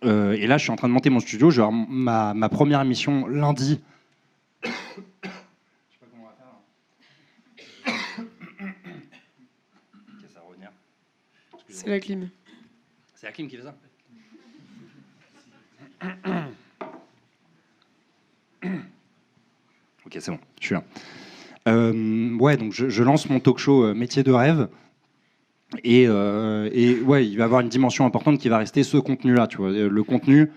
Et là, je suis en train de monter mon studio. Je vais avoir ma première émission lundi. Je sais pas comment on va faire. Ok, ça va revenir. C'est la clim. C'est Hakim qui fait ça. Ok, c'est bon, je suis là. Ouais, donc je lance mon talk show Métier de rêve. Et ouais, il va avoir une dimension importante qui va rester ce contenu-là, tu vois. Le contenu,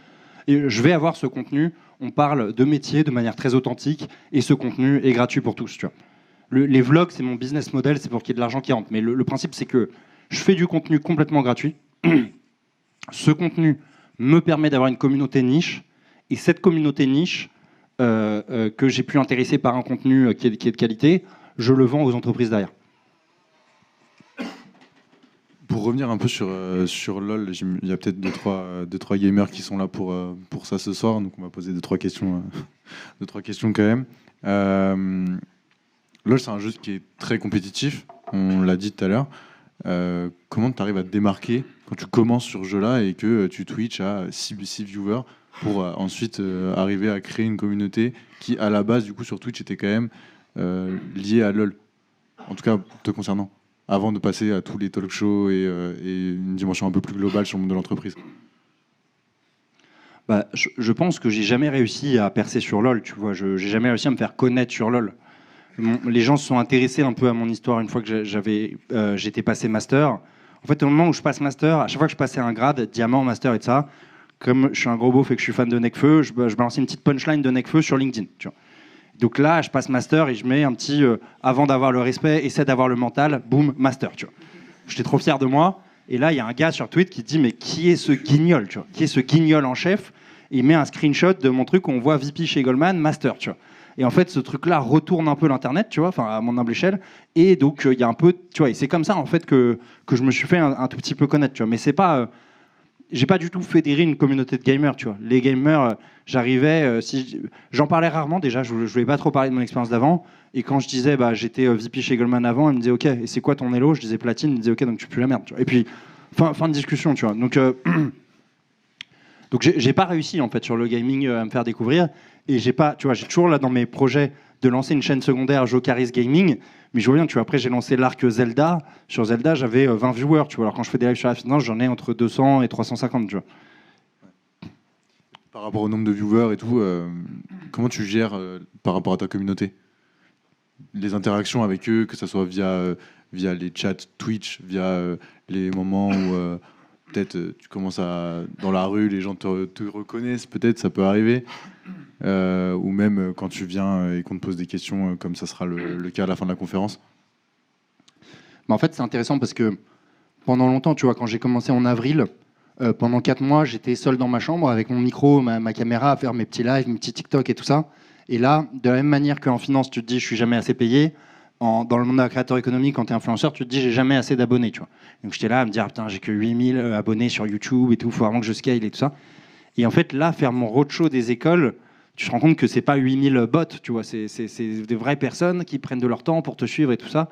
et je vais avoir ce contenu. On parle de métier de manière très authentique, et ce contenu est gratuit pour tous, tu vois. Les vlogs, c'est mon business model, c'est pour qu'il y ait de l'argent qui rentre. Mais le principe, c'est que je fais du contenu complètement gratuit. Ce contenu me permet d'avoir une communauté niche, et cette communauté niche que j'ai pu intéresser par un contenu qui est de qualité, je le vends aux entreprises derrière. Pour revenir un peu sur LoL, il y a peut-être deux, trois gamers qui sont là pour ça ce soir, donc on va poser deux, trois questions quand même. LoL, c'est un jeu qui est très compétitif, on l'a dit tout à l'heure. Comment tu arrives à te démarquer quand tu commences sur ce jeu-là et que tu Twitch à 6 viewers pour ensuite arriver à créer une communauté qui, à la base, du coup, sur Twitch, était quand même liée à LoL, en tout cas te concernant, avant de passer à tous les talk shows et une dimension un peu plus globale sur le monde de l'entreprise? Bah, je pense que j'ai jamais réussi à percer sur LoL, tu vois. J'ai jamais réussi à me faire connaître sur LoL. Les gens se sont intéressés un peu à mon histoire une fois que j'étais passé master. En fait, au moment où je passe master, à chaque fois que je passais un grade, diamant, master et tout ça, comme je suis un gros beauf et que je suis fan de Nekfeu, je balançais une petite punchline de Nekfeu sur LinkedIn, tu vois. Donc là, je passe master et je mets un petit avant d'avoir le respect, essaie d'avoir le mental, boum, master, tu vois. J'étais trop fier de moi. Et là, il y a un gars sur Twitter qui dit mais qui est ce guignol, tu vois, qui est ce guignol en chef? Et il met un screenshot de mon truc où on voit VP chez Goldman, master, tu vois. Et en fait, ce truc-là retourne un peu l'internet, tu vois, enfin à mon humble échelle. Et donc il y a un peu, tu vois, et c'est comme ça en fait que je me suis fait un tout petit peu connaître, tu vois. Mais c'est pas j'ai pas du tout fédéré une communauté de gamers, tu vois. Les gamers, j'arrivais, j'en parlais rarement déjà, je voulais pas trop parler de mon expérience d'avant. Et quand je disais, bah, j'étais VP chez Goldman avant, ils me disaient, ok, et c'est quoi ton Elo? Je disais platine, ils me disaient, ok, donc tu pues la merde, tu vois. Et puis, fin de discussion, tu vois. Donc j'ai pas réussi en fait sur le gaming à me faire découvrir. Et j'ai pas, tu vois, j'ai toujours là dans mes projets de lancer une chaîne secondaire Jocaris Gaming. Mais je vois bien, tu vois, après j'ai lancé l'arc Zelda. Sur Zelda, j'avais 20 viewers, tu vois. Alors quand je fais des lives sur la finance, j'en ai entre 200 et 350, tu vois. Par rapport au nombre de viewers et tout, comment tu gères par rapport à ta communauté les interactions avec eux, que ce soit via les chats Twitch, via les moments où peut-être tu commences dans la rue, les gens te reconnaissent, peut-être ça peut arriver, ou même quand tu viens et qu'on te pose des questions, comme ça sera le cas à la fin de la conférence. Mais en fait, c'est intéressant parce que pendant longtemps, tu vois, quand j'ai commencé en avril, pendant 4 mois, j'étais seul dans ma chambre avec mon micro, ma caméra, à faire mes petits lives, mes petits TikTok et tout ça. Et là, de la même manière qu'en finance, tu te dis je suis jamais assez payé, dans le monde de la créateur économique, quand tu es influenceur, tu te dis j'ai jamais assez d'abonnés, tu vois. Donc j'étais là à me dire putain, j'ai que 8000 abonnés sur YouTube et tout, faut vraiment que je scale et tout ça. Et en fait, là, faire mon roadshow des écoles, tu te rends compte que c'est pas 8000 bots, tu vois, c'est des vraies personnes qui prennent de leur temps pour te suivre et tout ça.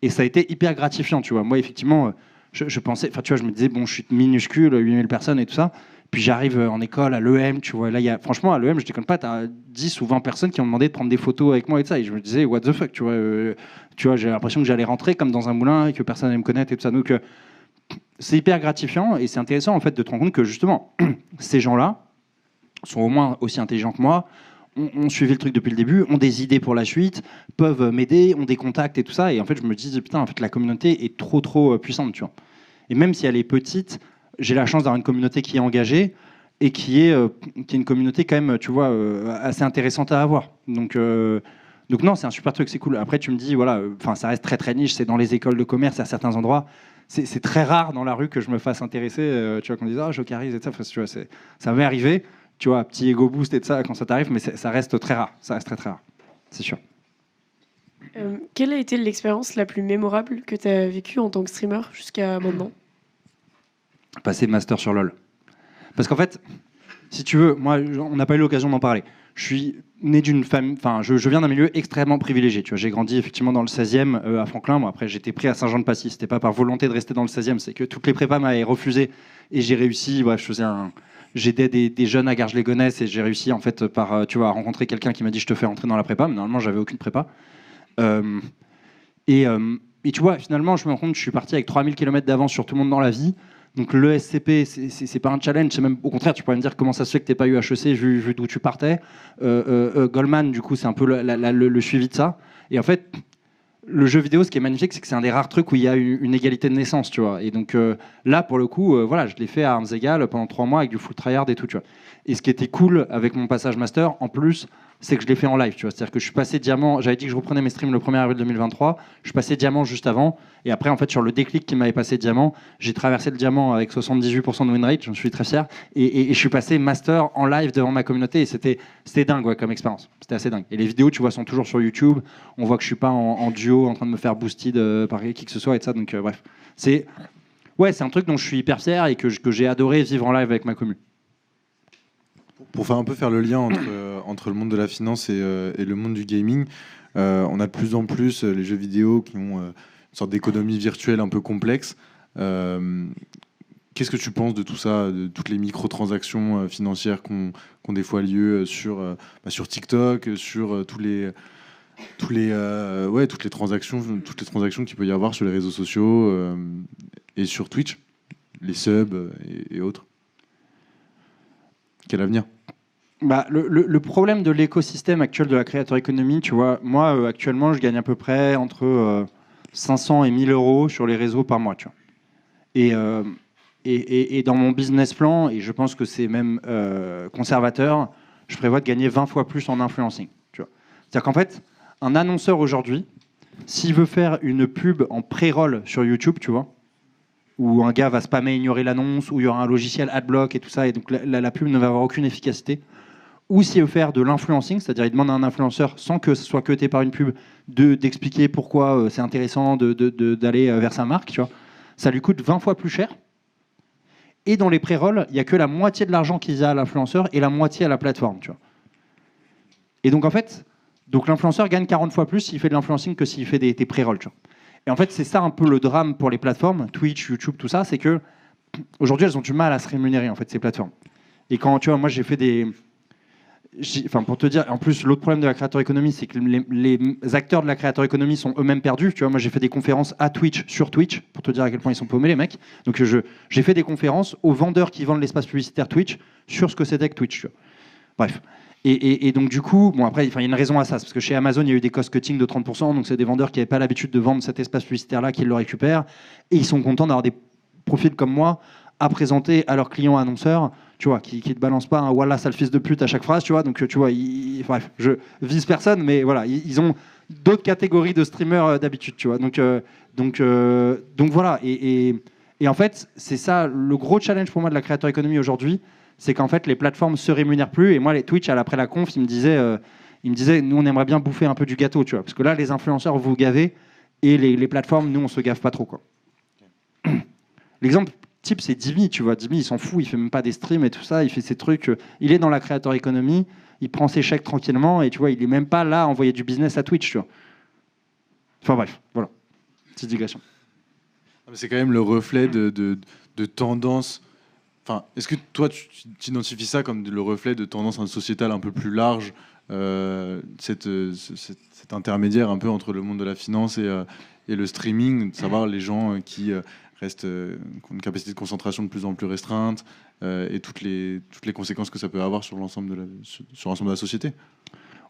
Et ça a été hyper gratifiant, tu vois. Moi, effectivement, je pensais, enfin, tu vois, je me disais, bon, je suis minuscule, 8000 personnes et tout ça. Puis j'arrive en école à l'EM, tu vois. Là, franchement, à l'EM, je déconne pas, t'as 10 ou 20 personnes qui m'ont demandé de prendre des photos avec moi et tout ça. Et je me disais, what the fuck, tu vois, j'ai l'impression que j'allais rentrer comme dans un moulin et que personne n'allait me connaître et tout ça. Donc, c'est hyper gratifiant et c'est intéressant, en fait, de te rendre compte que, justement, ces gens-là sont au moins aussi intelligents que moi, ont suivi le truc depuis le début, ont des idées pour la suite, peuvent m'aider, ont des contacts et tout ça. Et en fait, je me dis, putain, en fait, la communauté est trop puissante, tu vois. Et même si elle est petite, j'ai la chance d'avoir une communauté qui est engagée et qui est une communauté quand même, tu vois, assez intéressante à avoir. Donc non, c'est un super truc, c'est cool. Après, tu me dis, voilà, ça reste très niche, c'est dans les écoles de commerce à certains endroits. C'est très rare dans la rue que je me fasse intéresser, tu vois, qu'on dise, ah, Jocaris et ça, tu vois, ça m'est arrivé, tu vois, petit ego boost et de ça quand ça t'arrive, mais ça reste très rare, ça reste très rare, c'est sûr. Quelle a été l'expérience la plus mémorable que tu as vécue en tant que streamer jusqu'à maintenant? Passer master sur LoL. Parce qu'en fait, si tu veux, moi, on n'a pas eu l'occasion d'en parler. Je suis né d'une famille, enfin, je viens d'un milieu extrêmement privilégié. Tu vois, j'ai grandi effectivement dans le 16e à Franklin. Moi, après, j'étais pris à Saint-Jean-de-Passy. C'était pas par volonté de rester dans le 16e, c'est que toutes les prépas m'avaient refusé et j'ai réussi. Bref, j'aidais des jeunes à Garges-les-Gonesse et j'ai réussi en fait tu vois, à rencontrer quelqu'un qui m'a dit je te fais rentrer dans la prépa. Mais normalement, j'avais aucune prépa. Et tu vois, finalement, je me rends compte que je suis parti avec 3000 km d'avance sur tout le monde dans la vie. Donc le SCP, c'est pas un challenge, c'est même au contraire, tu pourrais me dire comment ça se fait que tu n'aies pas eu HEC vu d'où tu partais. Goldman, du coup, c'est un peu le suivi de ça. Et en fait, le jeu vidéo, ce qui est magnifique, c'est que c'est un des rares trucs où il y a une égalité de naissance, tu vois. Et donc là, pour le coup, voilà, je l'ai fait à armes égales pendant 3 mois avec du full tryhard et tout, tu vois. Et ce qui était cool avec mon passage master, en plus, c'est que je l'ai fait en live, tu vois. C'est-à-dire que je suis passé diamant, j'avais dit que je reprenais mes streams le 1er avril 2023, je suis passé diamant juste avant, et après, en fait, sur le déclic qui m'avait passé diamant, j'ai traversé le diamant avec 78% de win rate, j'en suis très fier, et je suis passé master en live devant ma communauté, et c'était dingue, ouais, comme expérience. C'était assez dingue. Et les vidéos, tu vois, sont toujours sur YouTube, on voit que je suis pas en duo en train de me faire booster par qui que ce soit, et ça, donc bref. C'est un truc dont je suis hyper fier, et que j'ai adoré vivre en live avec ma commu. Pour faire le lien entre le monde de la finance et le monde du gaming, on a de plus en plus les jeux vidéo qui ont une sorte d'économie virtuelle un peu complexe. Qu'est-ce que tu penses de tout ça, de toutes les microtransactions financières qui ont des fois lieu sur TikTok, sur toutes les transactions qu'il peut y avoir sur les réseaux sociaux et sur Twitch, les subs et autres? Quel avenir? Le problème de l'écosystème actuel de la creator economy, tu vois, moi actuellement je gagne à peu près entre 500 et 1000 euros sur les réseaux par mois, tu vois. Et dans mon business plan, et je pense que c'est même conservateur, je prévois de gagner 20 fois plus en influencing, tu vois. C'est-à-dire qu'en fait, un annonceur aujourd'hui, s'il veut faire une pub en pré-roll sur YouTube, tu vois, où un gars va spammer, ignorer l'annonce, où il y aura un logiciel adblock et tout ça, et donc la pub ne va avoir aucune efficacité. Ou s'il veut faire de l'influencing, c'est-à-dire il demande à un influenceur, sans que ce soit cuté par une pub, d'expliquer pourquoi c'est intéressant d'aller vers sa marque, tu vois, ça lui coûte 20 fois plus cher. Et dans les pré-rolls, il n'y a que la moitié de l'argent qu'il y a à l'influenceur et la moitié à la plateforme, tu vois. Et donc en fait, l'influenceur gagne 40 fois plus s'il fait de l'influencing que s'il fait des pré-rolls, tu vois. Et en fait, c'est ça un peu le drame pour les plateformes, Twitch, YouTube, tout ça, c'est que aujourd'hui, elles ont du mal à se rémunérer, en fait, ces plateformes. Et quand, tu vois, moi, j'ai fait pour te dire, en plus, l'autre problème de la creator economy, c'est que les acteurs de la creator economy sont eux-mêmes perdus. Tu vois, moi, j'ai fait des conférences à Twitch, sur Twitch, pour te dire à quel point ils sont paumés, les mecs. Donc, j'ai fait des conférences aux vendeurs qui vendent l'espace publicitaire Twitch sur ce que c'était que Twitch, tu vois. Bref. Et donc, du coup, bon, après, il y a une raison à ça. Parce que chez Amazon, il y a eu des cost cutting de 30%. Donc, c'est des vendeurs qui n'avaient pas l'habitude de vendre cet espace publicitaire-là qui le récupèrent. Et ils sont contents d'avoir des profils comme moi à présenter à leurs clients annonceurs, tu vois, qui ne te balancent pas un voilà, sale fils de pute à chaque phrase, tu vois. Donc, tu vois, bref, je vise personne, mais voilà, ils ont d'autres catégories de streamers d'habitude, tu vois. Donc voilà. Et en fait, c'est ça, le gros challenge pour moi de la creator economy aujourd'hui, c'est qu'en fait, les plateformes se rémunèrent plus. Et moi, les Twitch, après la conf, ils me disaient, nous, on aimerait bien bouffer un peu du gâteau, tu vois. Parce que là, les influenceurs, vous gavez, et les plateformes, nous, on se gave pas trop, quoi. L'exemple type, c'est Dimi, tu vois. Dimi, il s'en fout, il fait même pas des streams et tout ça, il fait ses trucs. Il est dans la creator economy, il prend ses chèques tranquillement, et tu vois, il est même pas là à envoyer du business à Twitch, tu vois. Enfin bref, voilà. Petite digression. C'est quand même le reflet de tendance. Enfin, est-ce que toi, tu identifies ça comme le reflet de tendance sociétale un peu plus large, cet intermédiaire un peu entre le monde de la finance et le streaming, de savoir les gens qui ont une capacité de concentration de plus en plus restreinte et toutes les conséquences que ça peut avoir sur l'ensemble de la société?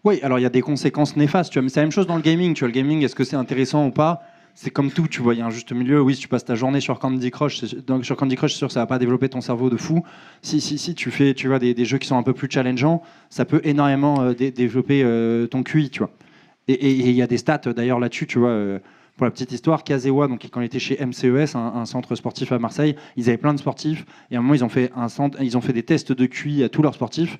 Oui, alors il y a des conséquences néfastes, tu vois, mais c'est la même chose dans le gaming. Tu vois, le gaming, est-ce que c'est intéressant ou pas? C'est comme tout, tu vois, il y a un juste milieu. Oui, si tu passes ta journée sur Candy Crush, c'est sûr que ça va pas développer ton cerveau de fou. Si tu fais, tu vois, des jeux qui sont un peu plus challengeants, ça peut énormément développer ton QI, tu vois. Et il y a des stats d'ailleurs là-dessus, tu vois. Pour la petite histoire, Kazewa, donc quand il était chez MCES, un centre sportif à Marseille, ils avaient plein de sportifs. Et à un moment, ils ont fait des tests de QI à tous leurs sportifs.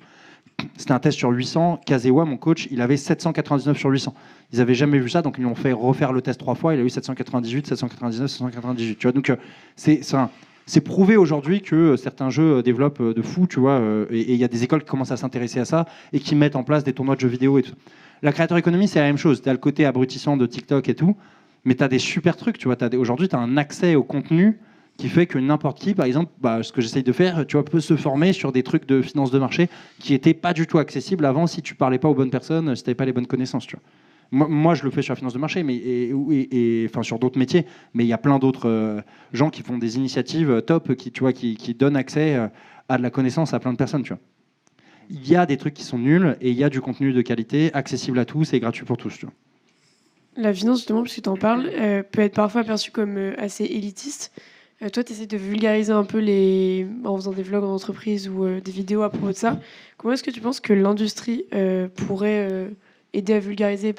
C'était un test sur 800. Kazewa, mon coach, il avait 799 sur 800. Ils n'avaient jamais vu ça, donc ils lui ont fait refaire le test 3 fois. Il a eu 798, 799, 798. Tu vois, donc c'est prouvé aujourd'hui que certains jeux développent de fou, tu vois, et il y a des écoles qui commencent à s'intéresser à ça et qui mettent en place des tournois de jeux vidéo et tout. La creator economy, c'est la même chose. Tu as le côté abrutissant de TikTok et tout, mais tu as des super trucs, tu vois. Aujourd'hui, tu as un accès au contenu qui fait que n'importe qui, par exemple, ce que j'essaye de faire, tu vois, peut se former sur des trucs de finance de marché qui n'étaient pas du tout accessibles avant si tu parlais pas aux bonnes personnes, si tu n'avais pas les bonnes connaissances, tu vois. Moi, je le fais sur la finance de marché, mais enfin sur d'autres métiers, mais il y a plein d'autres gens qui font des initiatives top, qui donnent accès à de la connaissance à plein de personnes, tu vois. Il y a des trucs qui sont nuls et il y a du contenu de qualité, accessible à tous et gratuit pour tous, tu vois. La finance, justement, parce que tu en parles, peut être parfois perçue comme assez élitiste. Toi, tu essaies de vulgariser un peu en faisant des vlogs en entreprise ou des vidéos à propos de ça. Comment est-ce que tu penses que l'industrie pourrait aider à vulgariser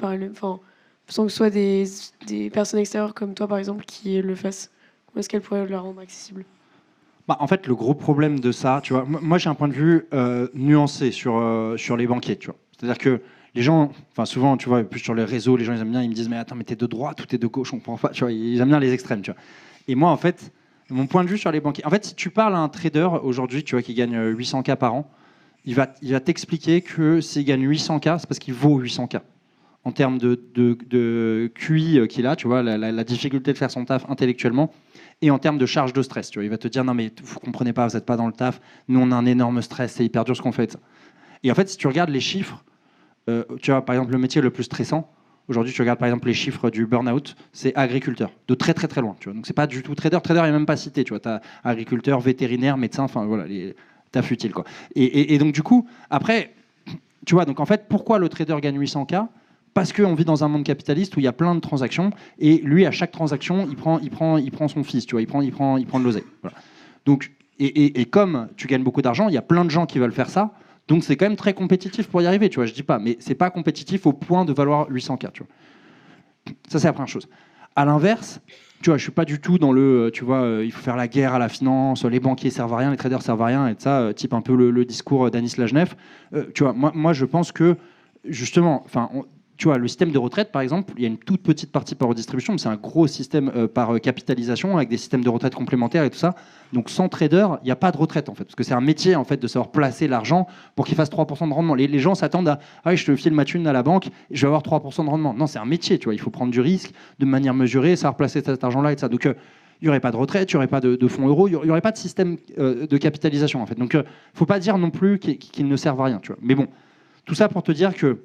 sans que ce soit des personnes extérieures comme toi, par exemple, qui le fassent? Comment est-ce qu'elle pourrait la rendre accessible? En fait, le gros problème de ça, tu vois, moi j'ai un point de vue nuancé sur les banquiers, tu vois. C'est-à-dire que les gens, enfin souvent, tu vois, plus sur les réseaux, les gens ils aiment bien, ils me disent mais attends, mais t'es de droite ou t'es de gauche, on comprend pas, tu vois, ils aiment bien les extrêmes, tu vois. Et moi, en fait, mon point de vue sur les banquiers, en fait, si tu parles à un trader aujourd'hui, tu vois, qui gagne 800K par an, il va t'expliquer que s'il gagne 800K, c'est parce qu'il vaut 800K. En termes de QI qu'il a, tu vois, la difficulté de faire son taf intellectuellement, et en termes de charge de stress, tu vois, il va te dire non mais vous comprenez pas, vous n'êtes pas dans le taf, nous on a un énorme stress, c'est hyper dur ce qu'on fait. Ça. Et en fait, si tu regardes les chiffres, tu vois, par exemple, le métier le plus stressant, aujourd'hui, tu regardes par exemple les chiffres du burn-out, c'est agriculteur, de très très très loin, tu vois. Donc c'est pas du tout trader, trader est même pas cité, tu vois, tu as agriculteur, vétérinaire, médecin, enfin voilà, les taf utiles quoi. Et donc du coup, après, tu vois, donc en fait, pourquoi le trader gagne 800K ? Parce qu'on vit dans un monde capitaliste où il y a plein de transactions et lui, à chaque transaction, il prend son fils, tu vois, il prend de l'oseille. Voilà. Donc, et comme tu gagnes beaucoup d'argent, il y a plein de gens qui veulent faire ça. Donc, c'est quand même très compétitif pour y arriver, tu vois. Je dis pas, mais c'est pas compétitif au point de valoir 800K, tu vois. Ça, c'est la première chose. À l'inverse, tu vois, je suis pas du tout dans le, tu vois, il faut faire la guerre à la finance, les banquiers servent à rien, les traders servent à rien, et ça, type un peu le discours d'Anis Lajnef. Tu vois, moi, je pense que justement, enfin. Tu vois, le système de retraite, par exemple, il y a une toute petite partie par redistribution, mais c'est un gros système par capitalisation avec des systèmes de retraite complémentaires et tout ça. Donc, sans trader, il n'y a pas de retraite, en fait, parce que c'est un métier, en fait, de savoir placer l'argent pour qu'il fasse 3% de rendement. Les gens s'attendent à « Ah oui, je te file ma thune à la banque, je vais avoir 3% de rendement ». Non, c'est un métier, tu vois, il faut prendre du risque de manière mesurée, savoir placer cet argent-là et tout ça. Donc, il n'y aurait pas de retraite, il n'y aurait pas de fonds euros, il n'y aurait pas de système de capitalisation, en fait. Donc, il ne faut pas dire non plus qu'ils ne servent à rien, tu vois. Mais bon, tout ça pour te dire que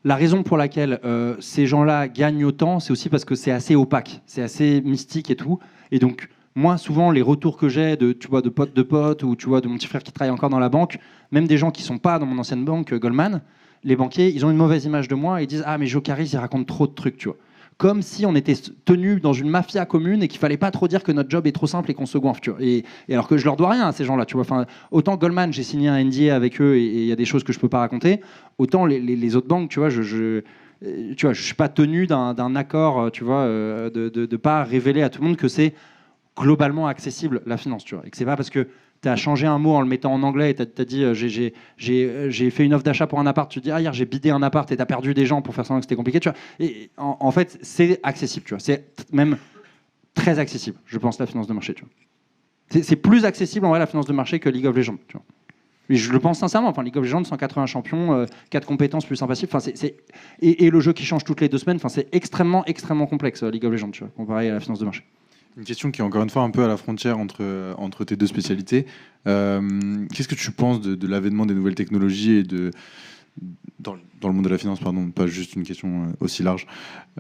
la raison pour laquelle ces gens-là gagnent autant, c'est aussi parce que c'est assez opaque, c'est assez mystique et tout. Et donc, moi, souvent, les retours que j'ai de potes ou tu vois, de mon petit frère qui travaille encore dans la banque, même des gens qui ne sont pas dans mon ancienne banque, Goldman, les banquiers, ils ont une mauvaise image de moi et ils disent « Ah, mais Jocaris, il raconte trop de trucs, tu vois ». Comme si on était tenus dans une mafia commune et qu'il fallait pas trop dire que notre job est trop simple et qu'on se goinfre, tu vois. Et alors que je leur dois rien à ces gens-là, tu vois. Enfin, autant Goldman, j'ai signé un NDA avec eux et il y a des choses que je peux pas raconter. Autant les autres banques, tu vois, je suis pas tenu d'un accord, tu vois, de pas révéler à tout le monde que c'est globalement accessible la finance, tu vois. Et que c'est pas parce que tu as changé un mot en le mettant en anglais et tu as dit j'ai fait une offre d'achat pour un appart, tu dis hier j'ai bidé un appart et tu as perdu des gens pour faire semblant que c'était compliqué, tu vois. Et en fait, c'est accessible, tu vois. C'est même très accessible, je pense, la finance de marché, tu vois. C'est plus accessible en vrai la finance de marché que League of Legends, tu vois. Mais je le pense sincèrement. Enfin, League of Legends, 180 champions, 4 compétences plus un passif. Enfin, et le jeu qui change toutes les 2 semaines. Enfin, c'est extrêmement complexe, League of Legends, tu vois, comparé à la finance de marché. Une question qui est encore une fois un peu à la frontière entre tes deux spécialités. Qu'est-ce que tu penses de l'avènement des nouvelles technologies et dans le monde de la finance, pardon, pas juste une question aussi large,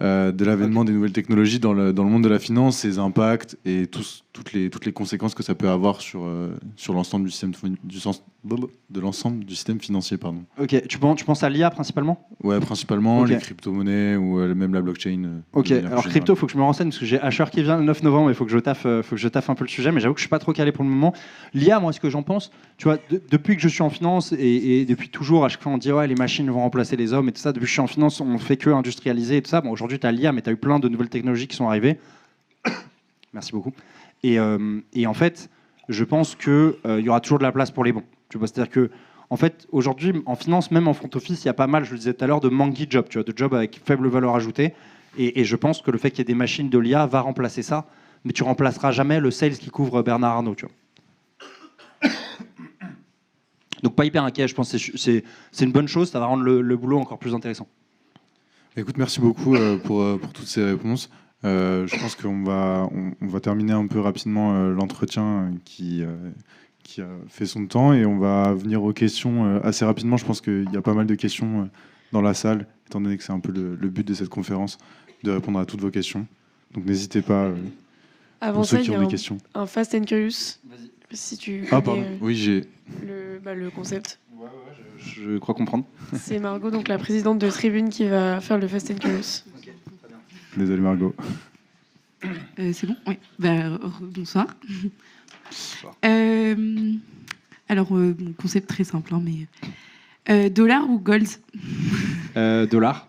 de l'avènement des nouvelles technologies dans le monde de la finance, ses impacts et toutes les conséquences que ça peut avoir sur l'ensemble du système de l'ensemble du système financier, pardon. Ok, tu penses à l'IA principalement ? Ouais, principalement okay. Les crypto-monnaies ou même la blockchain. Ok, alors crypto, il faut que je me renseigne parce que j'ai HR qui vient le 9 novembre, il faut que je taffe un peu le sujet, mais j'avoue que je suis pas trop calé pour le moment. L'IA, moi, ce que j'en pense, tu vois, depuis que je suis en finance et depuis toujours, à chaque fois on dit ouais, les machines vont remplacer les hommes et tout ça. Depuis que je suis en finance, on fait que industrialiser et tout ça. Bon, aujourd'hui, tu as l'IA, mais tu as eu plein de nouvelles technologies qui sont arrivées. Merci beaucoup. Et en fait, je pense qu'il y aura toujours de la place pour les bons. Tu vois, c'est-à-dire que en fait, aujourd'hui, en finance, même en front office, il y a pas mal, je le disais tout à l'heure, de mangy jobs, tu vois, de jobs avec faible valeur ajoutée. Et je pense que le fait qu'il y ait des machines de l'IA va remplacer ça. mais tu remplaceras jamais le sales qui couvre Bernard Arnault, tu vois. Donc pas hyper inquiet, je pense que c'est une bonne chose, ça va rendre le boulot encore plus intéressant. Écoute, merci beaucoup pour toutes ces réponses. Je pense qu'on va terminer un peu rapidement l'entretien qui a fait son temps et on va venir aux questions assez rapidement. Je pense qu'il y a pas mal de questions dans la salle, étant donné que c'est un peu le but de cette conférence, de répondre à toutes vos questions. Donc n'hésitez pas, Avant pour ceux ça, qui il y ont a des questions. un Fast and Curious. Si tu Ah, connais, pardon. Oui, j'ai... le concept. Je crois comprendre. C'est Margot, donc la présidente de Tribune, qui va faire le Fast and Curious. Désolé, Margot. C'est bon. Oui. Bonsoir. Alors, bon, concept très simple, hein, mais dollar ou gold Dollar.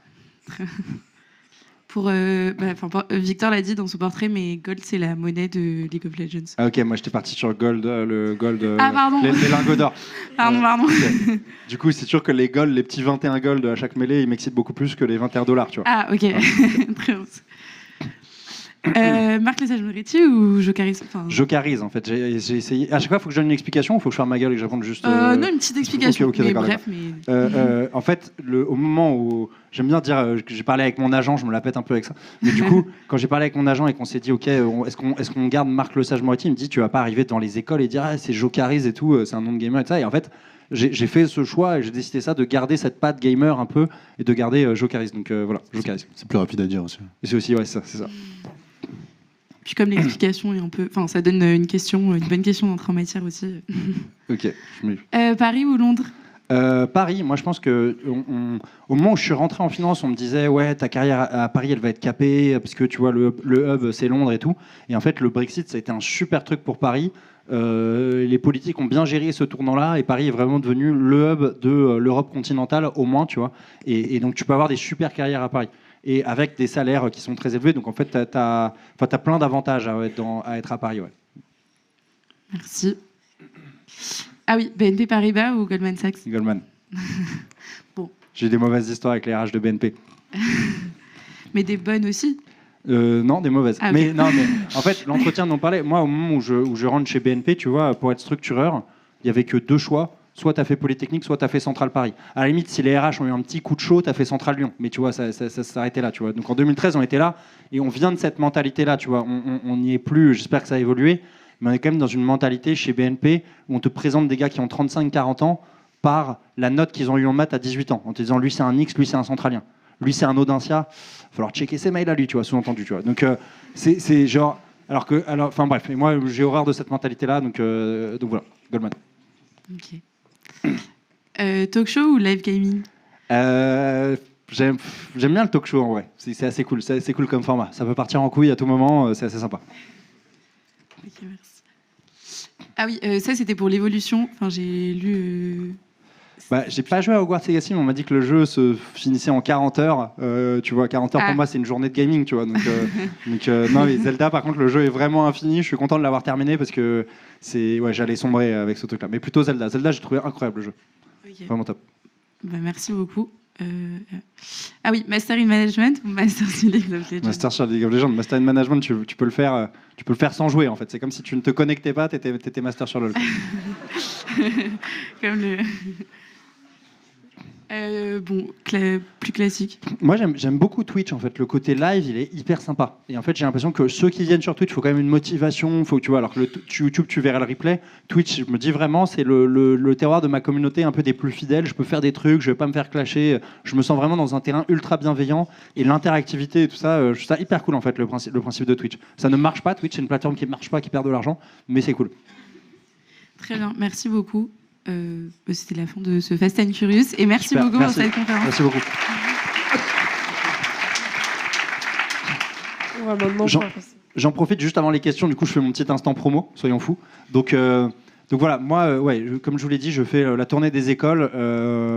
Victor l'a dit dans son portrait, mais gold c'est la monnaie de League of Legends. Ah, ok, moi j'étais parti sur gold, le gold. Ah, pardon. Les lingots d'or. Pardon. Okay. Du coup, c'est sûr que les gold, les petits 21 gold à chaque mêlée, ils m'excitent beaucoup plus que les 21 dollars, tu vois. Ah, ok. Très bien. Marc Lesage Moretti ou Jocaris Jocaris, en fait. J'ai essayé. À chaque fois, il faut que je donne une explication ou il faut que je ferme ma gueule et que je réponde juste. Non, une petite explication. Ok, mais d'accord, bref, mais. En fait, au moment où. J'aime bien dire que j'ai parlé avec mon agent, je me la pète un peu avec ça. Mais du coup, quand j'ai parlé avec mon agent et qu'on s'est dit, OK, est-ce qu'on garde Marc Lesage Moretti, il me dit, tu vas pas arriver dans les écoles et dire, ah, c'est Jocaris et tout, c'est un nom de gamer et tout ça. Et en fait, j'ai fait ce choix et j'ai décidé ça, de garder cette patte gamer un peu et de garder Jocaris. Donc voilà, Jocaris. C'est plus rapide à dire aussi. Et c'est aussi, ouais, c'est ça. Puis comme l'explication est un peu, enfin, ça donne une bonne question d'entrée en matière aussi. Ok. Paris ou Londres? Paris, moi je pense que au moment où je suis rentré en finance, on me disait ouais, ta carrière à Paris elle va être capée parce que tu vois le hub c'est Londres et tout. Et en fait le Brexit ça a été un super truc pour Paris. Les politiques ont bien géré ce tournant-là et Paris est vraiment devenu le hub de l'Europe continentale au moins, tu vois. Et donc tu peux avoir des super carrières à Paris. Et avec des salaires qui sont très élevés. Donc en fait, tu as plein d'avantages à être à Paris. Ouais. Merci. Ah oui, BNP Paribas ou Goldman Sachs? Goldman. Bon. J'ai des mauvaises histoires avec les RH de BNP. Mais des bonnes aussi? Non, des mauvaises. Ah, okay. mais en fait, l'entretien dont on parlait, moi, au moment où je rentre chez BNP, tu vois, pour être structureur, il n'y avait que deux choix. Soit tu as fait Polytechnique, soit tu as fait Centrale Paris. À la limite, si les RH ont eu un petit coup de chaud, tu as fait Centrale Lyon. Mais tu vois, ça s'arrêtait là. Tu vois. Donc en 2013, on était là et on vient de cette mentalité-là. Tu vois. On n'y est plus, j'espère que ça a évolué. Mais on est quand même dans une mentalité chez BNP où on te présente des gars qui ont 35-40 ans par la note qu'ils ont eue en maths à 18 ans. En te disant, lui, c'est un X, lui, c'est un centralien. Lui, c'est un Audencia. Il va falloir checker ses mails à lui, tu vois, sous-entendu. Tu vois. Donc c'est genre... Enfin bref, et moi, j'ai horreur de cette mentalité-là. Donc voilà, Goldman. Ok. Talk show ou live gaming? J'aime bien le talk show en vrai. C'est assez cool. C'est assez cool comme format. Ça peut partir en couille à tout moment. C'est assez sympa. Ok, merci. Ah oui, ça c'était pour l'évolution. Enfin, j'ai lu. J'ai pas joué à Hogwarts Legacy, mais on m'a dit que le jeu se finissait en 40 heures. Tu vois, 40 heures pour moi, c'est une journée de gaming, tu vois. Donc non, mais Zelda, par contre, le jeu est vraiment infini. Je suis content de l'avoir terminé parce que j'allais sombrer avec ce truc-là. Mais plutôt Zelda. Zelda, j'ai trouvé incroyable le jeu. Okay. Vraiment top. Merci beaucoup. Ah oui, Master in Management ou Master sur League of Legends? Master sur League of Legends. Master in Management, tu peux le faire sans jouer, en fait. C'est comme si tu ne te connectais pas, t'étais Master sur LoL. Comme le... plus classique. Moi, j'aime beaucoup Twitch, en fait. Le côté live, il est hyper sympa. Et en fait, j'ai l'impression que ceux qui viennent sur Twitch, il faut quand même une motivation. Faut que tu vois, alors que YouTube, tu verras le replay. Twitch, je me dis vraiment, c'est le terroir de ma communauté un peu des plus fidèles. Je peux faire des trucs, je vais pas me faire clasher. Je me sens vraiment dans un terrain ultra bienveillant. Et l'interactivité et tout ça, je trouve ça hyper cool, en fait, le principe de Twitch. Ça ne marche pas, Twitch, c'est une plateforme qui ne marche pas, qui perd de l'argent, mais c'est cool. Très bien, merci beaucoup. C'était la fin de ce Fast and Curious. Et merci beaucoup pour cette conférence. Merci beaucoup. J'en profite juste avant les questions. Du coup, je fais mon petit instant promo, soyons fous. Donc voilà, moi, comme je vous l'ai dit, je fais la tournée des écoles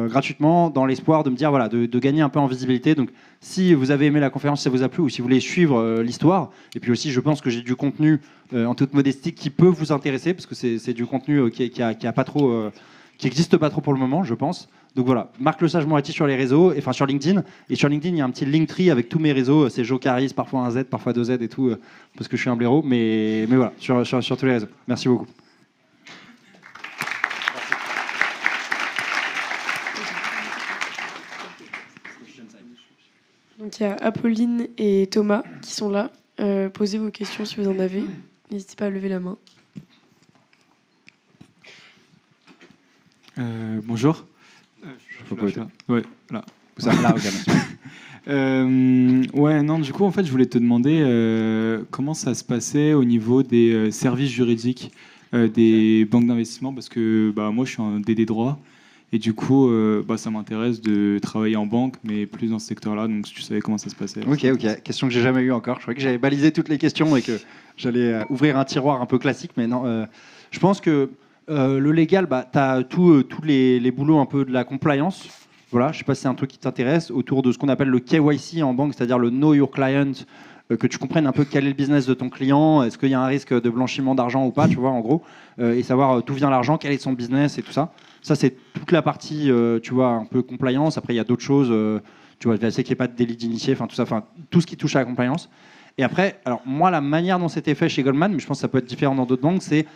gratuitement dans l'espoir de me dire, voilà, de gagner un peu en visibilité. Donc, si vous avez aimé la conférence, si ça vous a plu, ou si vous voulez suivre l'histoire, et puis aussi, je pense que j'ai du contenu en toute modestie qui peut vous intéresser, parce que c'est du contenu qui n'existe pas trop pour le moment, je pense. Donc voilà, Marc Le Sage Moretti sur les réseaux, enfin sur LinkedIn. Et sur LinkedIn, il y a un petit Linktree avec tous mes réseaux. C'est Jocaris, parfois un Z, parfois deux Z et tout, parce que je suis un blaireau. Mais voilà, sur tous les réseaux. Merci beaucoup. Donc il y a Apolline et Thomas qui sont là. Posez vos questions si vous en avez. N'hésitez pas à lever la main. Bonjour. Ouais, là. Ça, là, regarde. Ouais, non, du coup, en fait, je voulais te demander comment ça se passait au niveau des services juridiques des banques d'investissement, parce que moi, je suis un DD droit, et du coup, ça m'intéresse de travailler en banque, mais plus dans ce secteur-là, donc si tu savais comment ça se passait. Ok, question que j'ai jamais eue encore. Je croyais que j'avais balisé toutes les questions et que j'allais ouvrir un tiroir un peu classique, mais non. Je pense que le légal, tu as tous les boulots un peu de la compliance. Voilà, je ne sais pas si c'est un truc qui t'intéresse, autour de ce qu'on appelle le KYC en banque, c'est-à-dire le Know Your Client, que tu comprennes un peu quel est le business de ton client, est-ce qu'il y a un risque de blanchiment d'argent ou pas, tu vois, en gros, et savoir d'où vient l'argent, quel est son business et tout ça. Ça, c'est toute la partie, tu vois, un peu compliance. Après, il y a d'autres choses, tu vois, vérifier qu'il n'y ait pas de délit d'initié, enfin tout ça, enfin tout ce qui touche à la compliance. Et après, alors moi, la manière dont c'était fait chez Goldman, mais je pense que ça peut être différent dans d'autres banques, c'est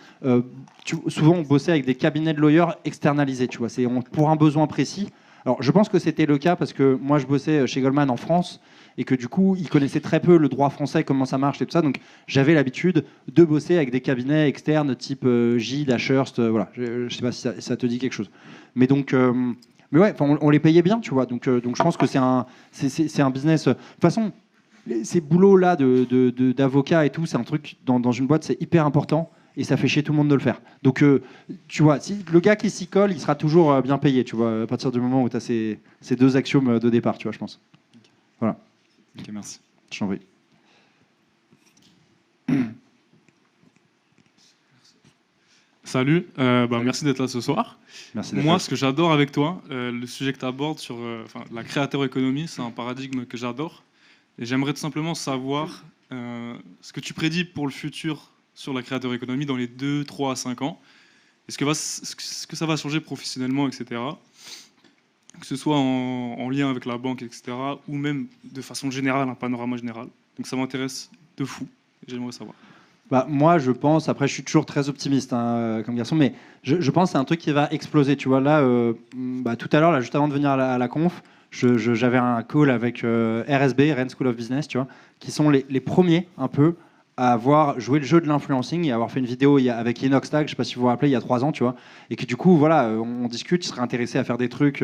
souvent on bossait avec des cabinets de lawyers externalisés, tu vois, c'est pour un besoin précis. Alors, je pense que c'était le cas parce que moi, je bossais chez Goldman en France et que du coup, ils connaissaient très peu le droit français, comment ça marche et tout ça. Donc, j'avais l'habitude de bosser avec des cabinets externes type Gilles, Ashurst, voilà. Je sais pas si ça te dit quelque chose. Mais donc, mais ouais, on les payait bien, tu vois. Donc je pense que c'est un business. De toute façon, ces boulots-là d'avocat et tout, c'est un truc dans une boîte, c'est hyper important. Et ça fait chier tout le monde de le faire. Donc, tu vois, si le gars qui s'y colle, il sera toujours bien payé, tu vois, à partir du moment où tu as ces deux axiomes de départ, tu vois, je pense. Voilà. Ok, merci. Je t'en prie. Salut, merci d'être là ce soir. Merci d'être Moi, là. ce que j'adore avec toi, le sujet que tu abordes sur la créateur économie, c'est un paradigme que j'adore. Et j'aimerais tout simplement savoir ce que tu prédis pour le futur sur la créateur économie dans les 2, 3 à 5 ans. Est-ce que ça va changer professionnellement, etc. Que ce soit en lien avec la banque, etc. Ou même de façon générale, un panorama général. Donc ça m'intéresse de fou. J'aimerais savoir. Moi, je pense, après, je suis toujours très optimiste comme garçon, mais je pense que c'est un truc qui va exploser. Tu vois, là, tout à l'heure, là, juste avant de venir à la conf, j'avais un call avec RSB, Rennes School of Business, tu vois, qui sont les premiers, un peu, à avoir joué le jeu de l'influencing et avoir fait une vidéo avec Inoxtag, je ne sais pas si vous vous rappelez, il y a 3 ans, tu vois, et que du coup, voilà, on discute, il serait intéressé à faire des trucs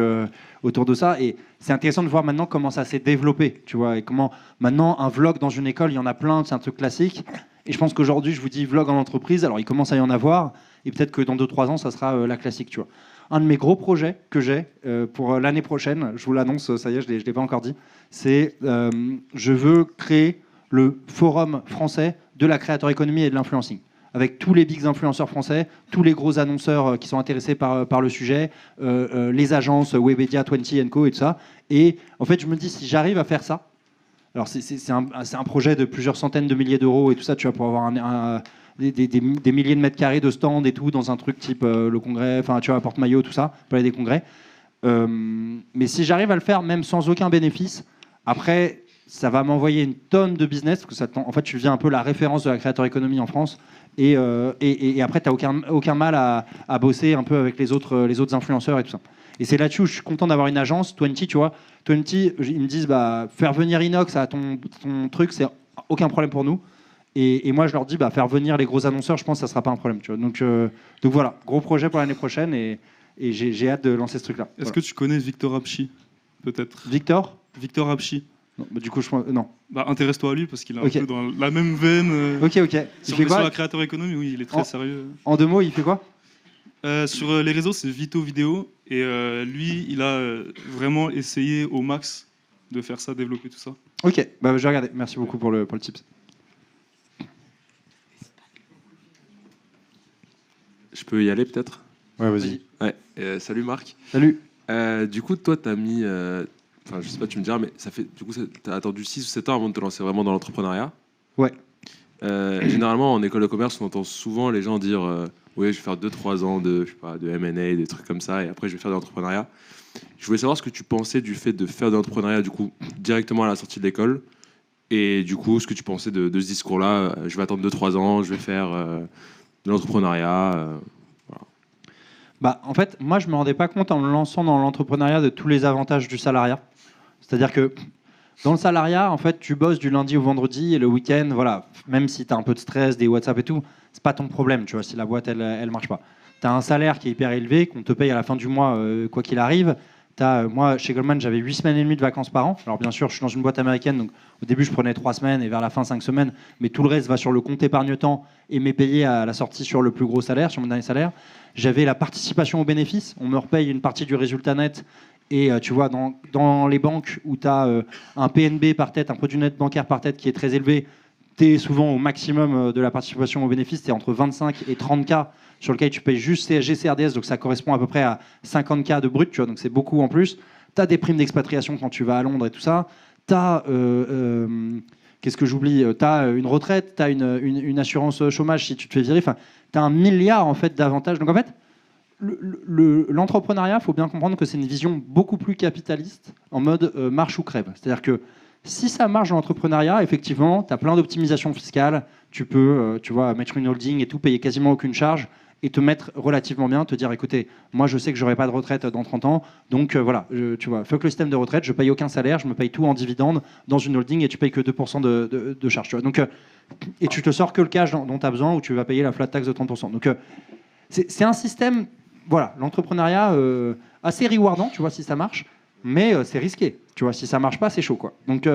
autour de ça, et c'est intéressant de voir maintenant comment ça s'est développé, tu vois, et comment maintenant un vlog dans une école, il y en a plein, c'est un truc classique, et je pense qu'aujourd'hui, je vous dis vlog en entreprise, alors il commence à y en avoir, et peut-être que dans 2-3 ans, ça sera la classique, tu vois. Un de mes gros projets que j'ai pour l'année prochaine, je vous l'annonce, ça y est, je ne l'ai pas encore dit, c'est je veux créer le forum français de la créateur économie et de l'influencing, avec tous les big influenceurs français, tous les gros annonceurs qui sont intéressés par le sujet, les agences Webedia, 20 & Co et tout ça. Et en fait, je me dis, si j'arrive à faire ça, alors c'est un projet de plusieurs centaines de milliers d'euros et tout ça, tu vas pour avoir des milliers de mètres carrés de stand et tout, dans un truc type le congrès, enfin, tu vois, porte-maillot, tout ça, palais des congrès. Mais si j'arrive à le faire, même sans aucun bénéfice, après, ça va m'envoyer une tonne de business, parce que en fait, tu deviens un peu la référence de la créateur économie en France. Et après, tu n'as aucun mal à bosser un peu avec les autres influenceurs et tout ça. Et c'est là-dessus où je suis content d'avoir une agence, 20, tu vois. 20, ils me disent, faire venir Inox à ton truc, c'est aucun problème pour nous. Et moi, je leur dis, faire venir les gros annonceurs, je pense que ça ne sera pas un problème. Tu vois. Donc voilà, gros projet pour l'année prochaine, et j'ai hâte de lancer ce truc-là. Est-ce que tu connais Victor Apchi, peut-être? Victor Apchi. Non, du coup, non. Intéresse-toi à lui, parce qu'il est un peu dans la même veine. Ok. Il fait sur quoi la créateur économie, oui, il est très sérieux. En 2 mots, il fait quoi? Sur les réseaux, c'est Vito Vidéo. Et lui, il a vraiment essayé au max de faire ça, développer tout ça. Ok, je vais regarder. Merci beaucoup pour le tips. Je peux y aller peut-être? Ouais, vas-y. Ouais. Salut Marc. Salut. Du coup, toi, tu as mis... je sais pas, tu me diras, mais ça fait... Du coup, tu as attendu 6 ou 7 ans avant de te lancer vraiment dans l'entrepreneuriat. Ouais. Généralement, en école de commerce, on entend souvent les gens dire oui, je vais faire 2-3 ans de, je sais pas, de M&A, des trucs comme ça, et après, je vais faire de l'entrepreneuriat. Je voulais savoir ce que tu pensais du fait de faire de l'entrepreneuriat, du coup, directement à la sortie de l'école, et du coup, ce que tu pensais de ce discours-là. Je vais attendre 2-3 ans, je vais faire de l'entrepreneuriat. Voilà. Bah, en fait, moi, je me rendais pas compte en me lançant dans l'entrepreneuriat de tous les avantages du salariat. C'est-à-dire que dans le salariat, en fait, tu bosses du lundi au vendredi et le week-end, voilà, même si tu as un peu de stress, des WhatsApp et tout, c'est pas ton problème, tu vois, si la boîte, elle marche pas. Tu as un salaire qui est hyper élevé, qu'on te paye à la fin du mois, quoi qu'il arrive. Moi, chez Goldman, j'avais 8 semaines et demie de vacances par an. Alors, bien sûr, je suis dans une boîte américaine, donc au début, je prenais 3 semaines et vers la fin, 5 semaines. Mais tout le reste va sur le compte épargne-temps et m'est payé à la sortie sur le plus gros salaire, sur mon dernier salaire. J'avais la participation aux bénéfices. On me repaye une partie du résultat net. Et tu vois, dans les banques où tu as un PNB par tête, un produit net bancaire par tête qui est très élevé, tu es souvent au maximum de la participation aux bénéfices. Tu es entre 25 et 30 K sur lequel tu payes juste CSG, CRDS. Donc ça correspond à peu près à 50 K de brut. Tu vois, donc c'est beaucoup en plus. Tu as des primes d'expatriation quand tu vas à Londres et tout ça. Tu as... qu'est-ce que j'oublie ? Tu as une retraite, tu as une assurance chômage si tu te fais virer. Enfin, tu as 1 milliard en fait, d'avantages. Donc en fait, l'entrepreneuriat, il faut bien comprendre que c'est une vision beaucoup plus capitaliste, en mode marche ou crève. C'est-à-dire que si ça marche dans l'entrepreneuriat, effectivement, tu as plein d'optimisations fiscales. Tu peux tu vois, mettre une holding et tout, payer quasiment aucune charge et te mettre relativement bien, te dire, écoutez, moi je sais que j'aurai pas de retraite dans 30 ans, donc voilà, tu vois, fuck le système de retraite, je paye aucun salaire, je me paye tout en dividende dans une holding et tu payes que 2% de charge. Tu vois. Donc, et tu te sors que le cash dont tu as besoin ou tu vas payer la flat tax de 30%. Donc c'est un système... Voilà, l'entrepreneuriat assez rewardant, tu vois, si ça marche, mais c'est risqué. Tu vois, si ça marche pas, c'est chaud, quoi. Donc,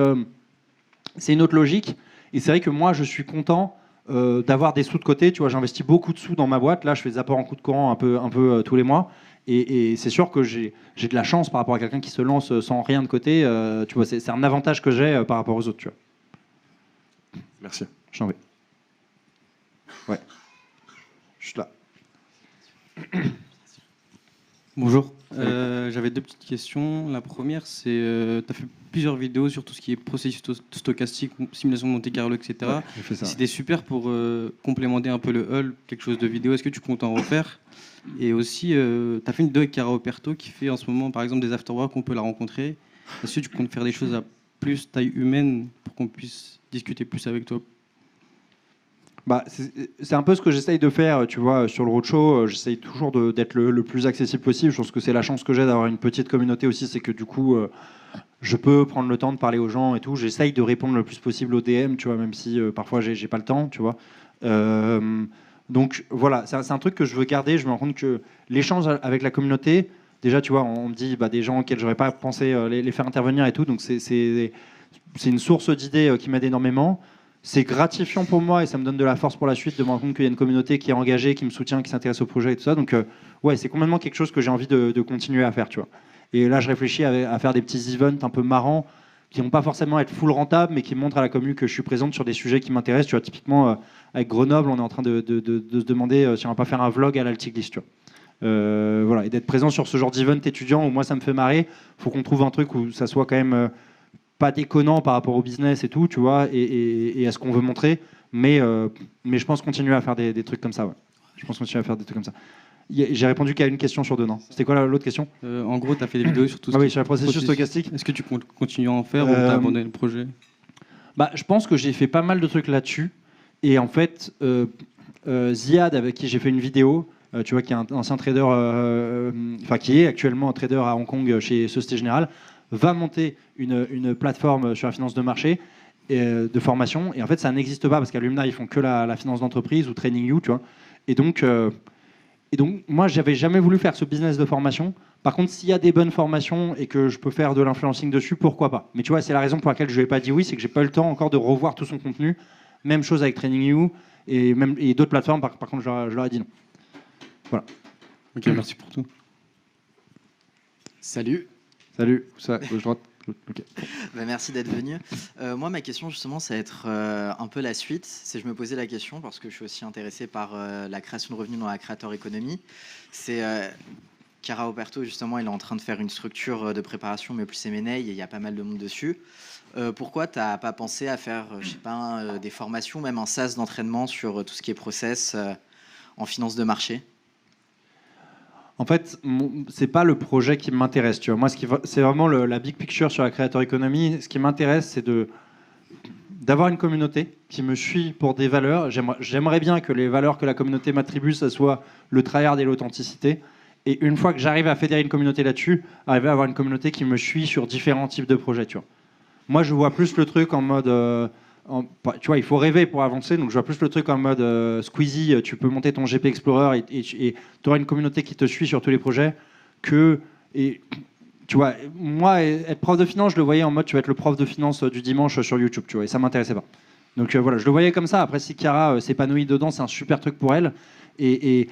c'est une autre logique. Et c'est vrai que moi, je suis content d'avoir des sous de côté. Tu vois, j'investis beaucoup de sous dans ma boîte. Là, je fais des apports en coup de courant un peu tous les mois. Et c'est sûr que j'ai de la chance par rapport à quelqu'un qui se lance sans rien de côté. Tu vois, c'est un avantage que j'ai par rapport aux autres, tu vois. Merci. J'en vais. Ouais. Juste là. Bonjour, j'avais 2 petites questions. La première, c'est tu as fait plusieurs vidéos sur tout ce qui est processus stochastique, simulation de Monte-Carlo, etc. Ouais, j'ai fait ça. C'était super pour complémenter un peu le hull, quelque chose de vidéo. Est-ce que tu comptes en refaire? Et aussi, tu as fait une vidéo avec Cara Operto qui fait en ce moment, par exemple, des afterwork, on peut la rencontrer. Est-ce que tu comptes faire des choses à plus taille humaine pour qu'on puisse discuter plus avec toi? Bah, c'est un peu ce que j'essaye de faire, tu vois, sur le roadshow. J'essaye toujours d'être le plus accessible possible. Je pense que c'est la chance que j'ai d'avoir une petite communauté aussi, c'est que du coup, je peux prendre le temps de parler aux gens et tout. J'essaye de répondre le plus possible aux DM, tu vois, même si parfois j'ai pas le temps, tu vois. Donc voilà, c'est un truc que je veux garder. Je me rends compte que l'échange avec la communauté, déjà, tu vois, on me dit des gens auxquels j'aurais pas pensé les faire intervenir et tout. Donc c'est une source d'idées qui m'aide énormément. C'est gratifiant pour moi et ça me donne de la force pour la suite de me rendre compte qu'il y a une communauté qui est engagée, qui me soutient, qui s'intéresse au projet et tout ça. Donc, ouais, c'est complètement quelque chose que j'ai envie de continuer à faire, tu vois. Et là, je réfléchis à faire des petits events un peu marrants qui vont pas forcément être full rentables, mais qui montrent à la commu que je suis présente sur des sujets qui m'intéressent. Tu vois, typiquement, avec Grenoble, on est en train de se demander si on va pas faire un vlog à l'Altiglist, tu vois. Voilà, et d'être présent sur ce genre d'event étudiant où moi, ça me fait marrer. Faut qu'on trouve un truc où ça soit quand même... pas déconnant par rapport au business et tout, tu vois, et à ce qu'on veut montrer, mais je pense continuer à faire des trucs comme ça, ouais. Je pense continuer à faire des trucs comme ça. J'ai répondu qu'à une question sur 2, non? C'était quoi l'autre question? En gros, tu as fait des vidéos sur tout ce oui, qui sur le processus stochastique. Est-ce que tu comptes continuer à en faire ou tu as abandonné le projet? Bah, je pense que j'ai fait pas mal de trucs là-dessus, et en fait, Ziad, avec qui j'ai fait une vidéo, tu vois, qui est un ancien trader, enfin qui est actuellement un trader à Hong Kong chez Société Générale, va monter une plateforme sur la finance de marché de formation. Et en fait, ça n'existe pas parce qu'à Lumina, ils font que la finance d'entreprise ou TradingView, tu vois. Et donc, moi, j'avais jamais voulu faire ce business de formation. Par contre, s'il y a des bonnes formations et que je peux faire de l'influencing dessus, pourquoi pas. Mais tu vois, c'est la raison pour laquelle je lui ai pas dit oui, c'est que j'ai pas eu le temps encore de revoir tout son contenu. Même chose avec TradingView et d'autres plateformes. Par contre, je leur ai dit non. Voilà. Ok, merci pour tout. Salut. Salut, ça, gauche, droite. Okay. Merci d'être venu. Moi, ma question, justement, ça va être un peu la suite. C'est je me posais la question, parce que je suis aussi intéressé par la création de revenus dans la creator economy. C'est Chiara Operto, justement, il est en train de faire une structure de préparation, mais plus M&A, et il y a pas mal de monde dessus. Pourquoi tu n'as pas pensé à faire, je sais pas, des formations, même un SaaS d'entraînement sur tout ce qui est process en finance de marché? En fait, c'est pas le projet qui m'intéresse. Tu vois, moi, c'est vraiment la big picture sur la creator economy. Ce qui m'intéresse, c'est d'avoir une communauté qui me suit pour des valeurs. J'aimerais bien que les valeurs que la communauté m'attribue, ça soit le tryhard et l'authenticité. Et une fois que j'arrive à fédérer une communauté là-dessus, arriver à avoir une communauté qui me suit sur différents types de projets. Tu vois. Moi, je vois plus le truc en mode... tu vois, il faut rêver pour avancer, donc je vois plus le truc en mode Squeezie, tu peux monter ton GP Explorer et tu auras une communauté qui te suit sur tous les projets et tu vois, moi, être prof de finance, je le voyais en mode tu vas être le prof de finance du dimanche sur YouTube, tu vois, et ça m'intéressait pas. Donc voilà, je le voyais comme ça. Après, si Chiara s'épanouit dedans, c'est un super truc pour elle. Et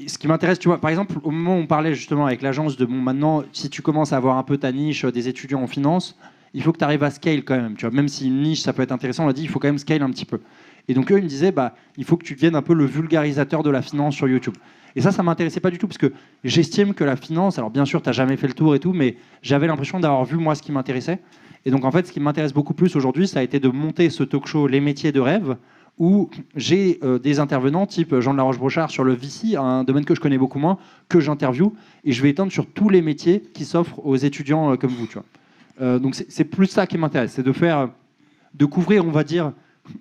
ce qui m'intéresse, tu vois, par exemple, au moment où on parlait justement avec l'agence de maintenant, si tu commences à avoir un peu ta niche des étudiants en finance, il faut que tu arrives à scale quand même. Tu vois, même si une niche, ça peut être intéressant, on l'a dit, il faut quand même scale un petit peu. Et donc eux, ils me disaient, il faut que tu deviennes un peu le vulgarisateur de la finance sur YouTube. Et ça m'intéressait pas du tout, parce que j'estime que la finance, alors bien sûr, tu n'as jamais fait le tour et tout, mais j'avais l'impression d'avoir vu, moi, ce qui m'intéressait. Et donc, en fait, ce qui m'intéresse beaucoup plus aujourd'hui, ça a été de monter ce talk show Les métiers de rêve, où j'ai des intervenants type Jean de la Roche-Brochard sur le VC, un domaine que je connais beaucoup moins, que j'interviewe, et je vais étendre sur tous les métiers qui s'offrent aux étudiants comme vous, tu vois. Donc c'est plus ça qui m'intéresse, c'est de couvrir, on va dire,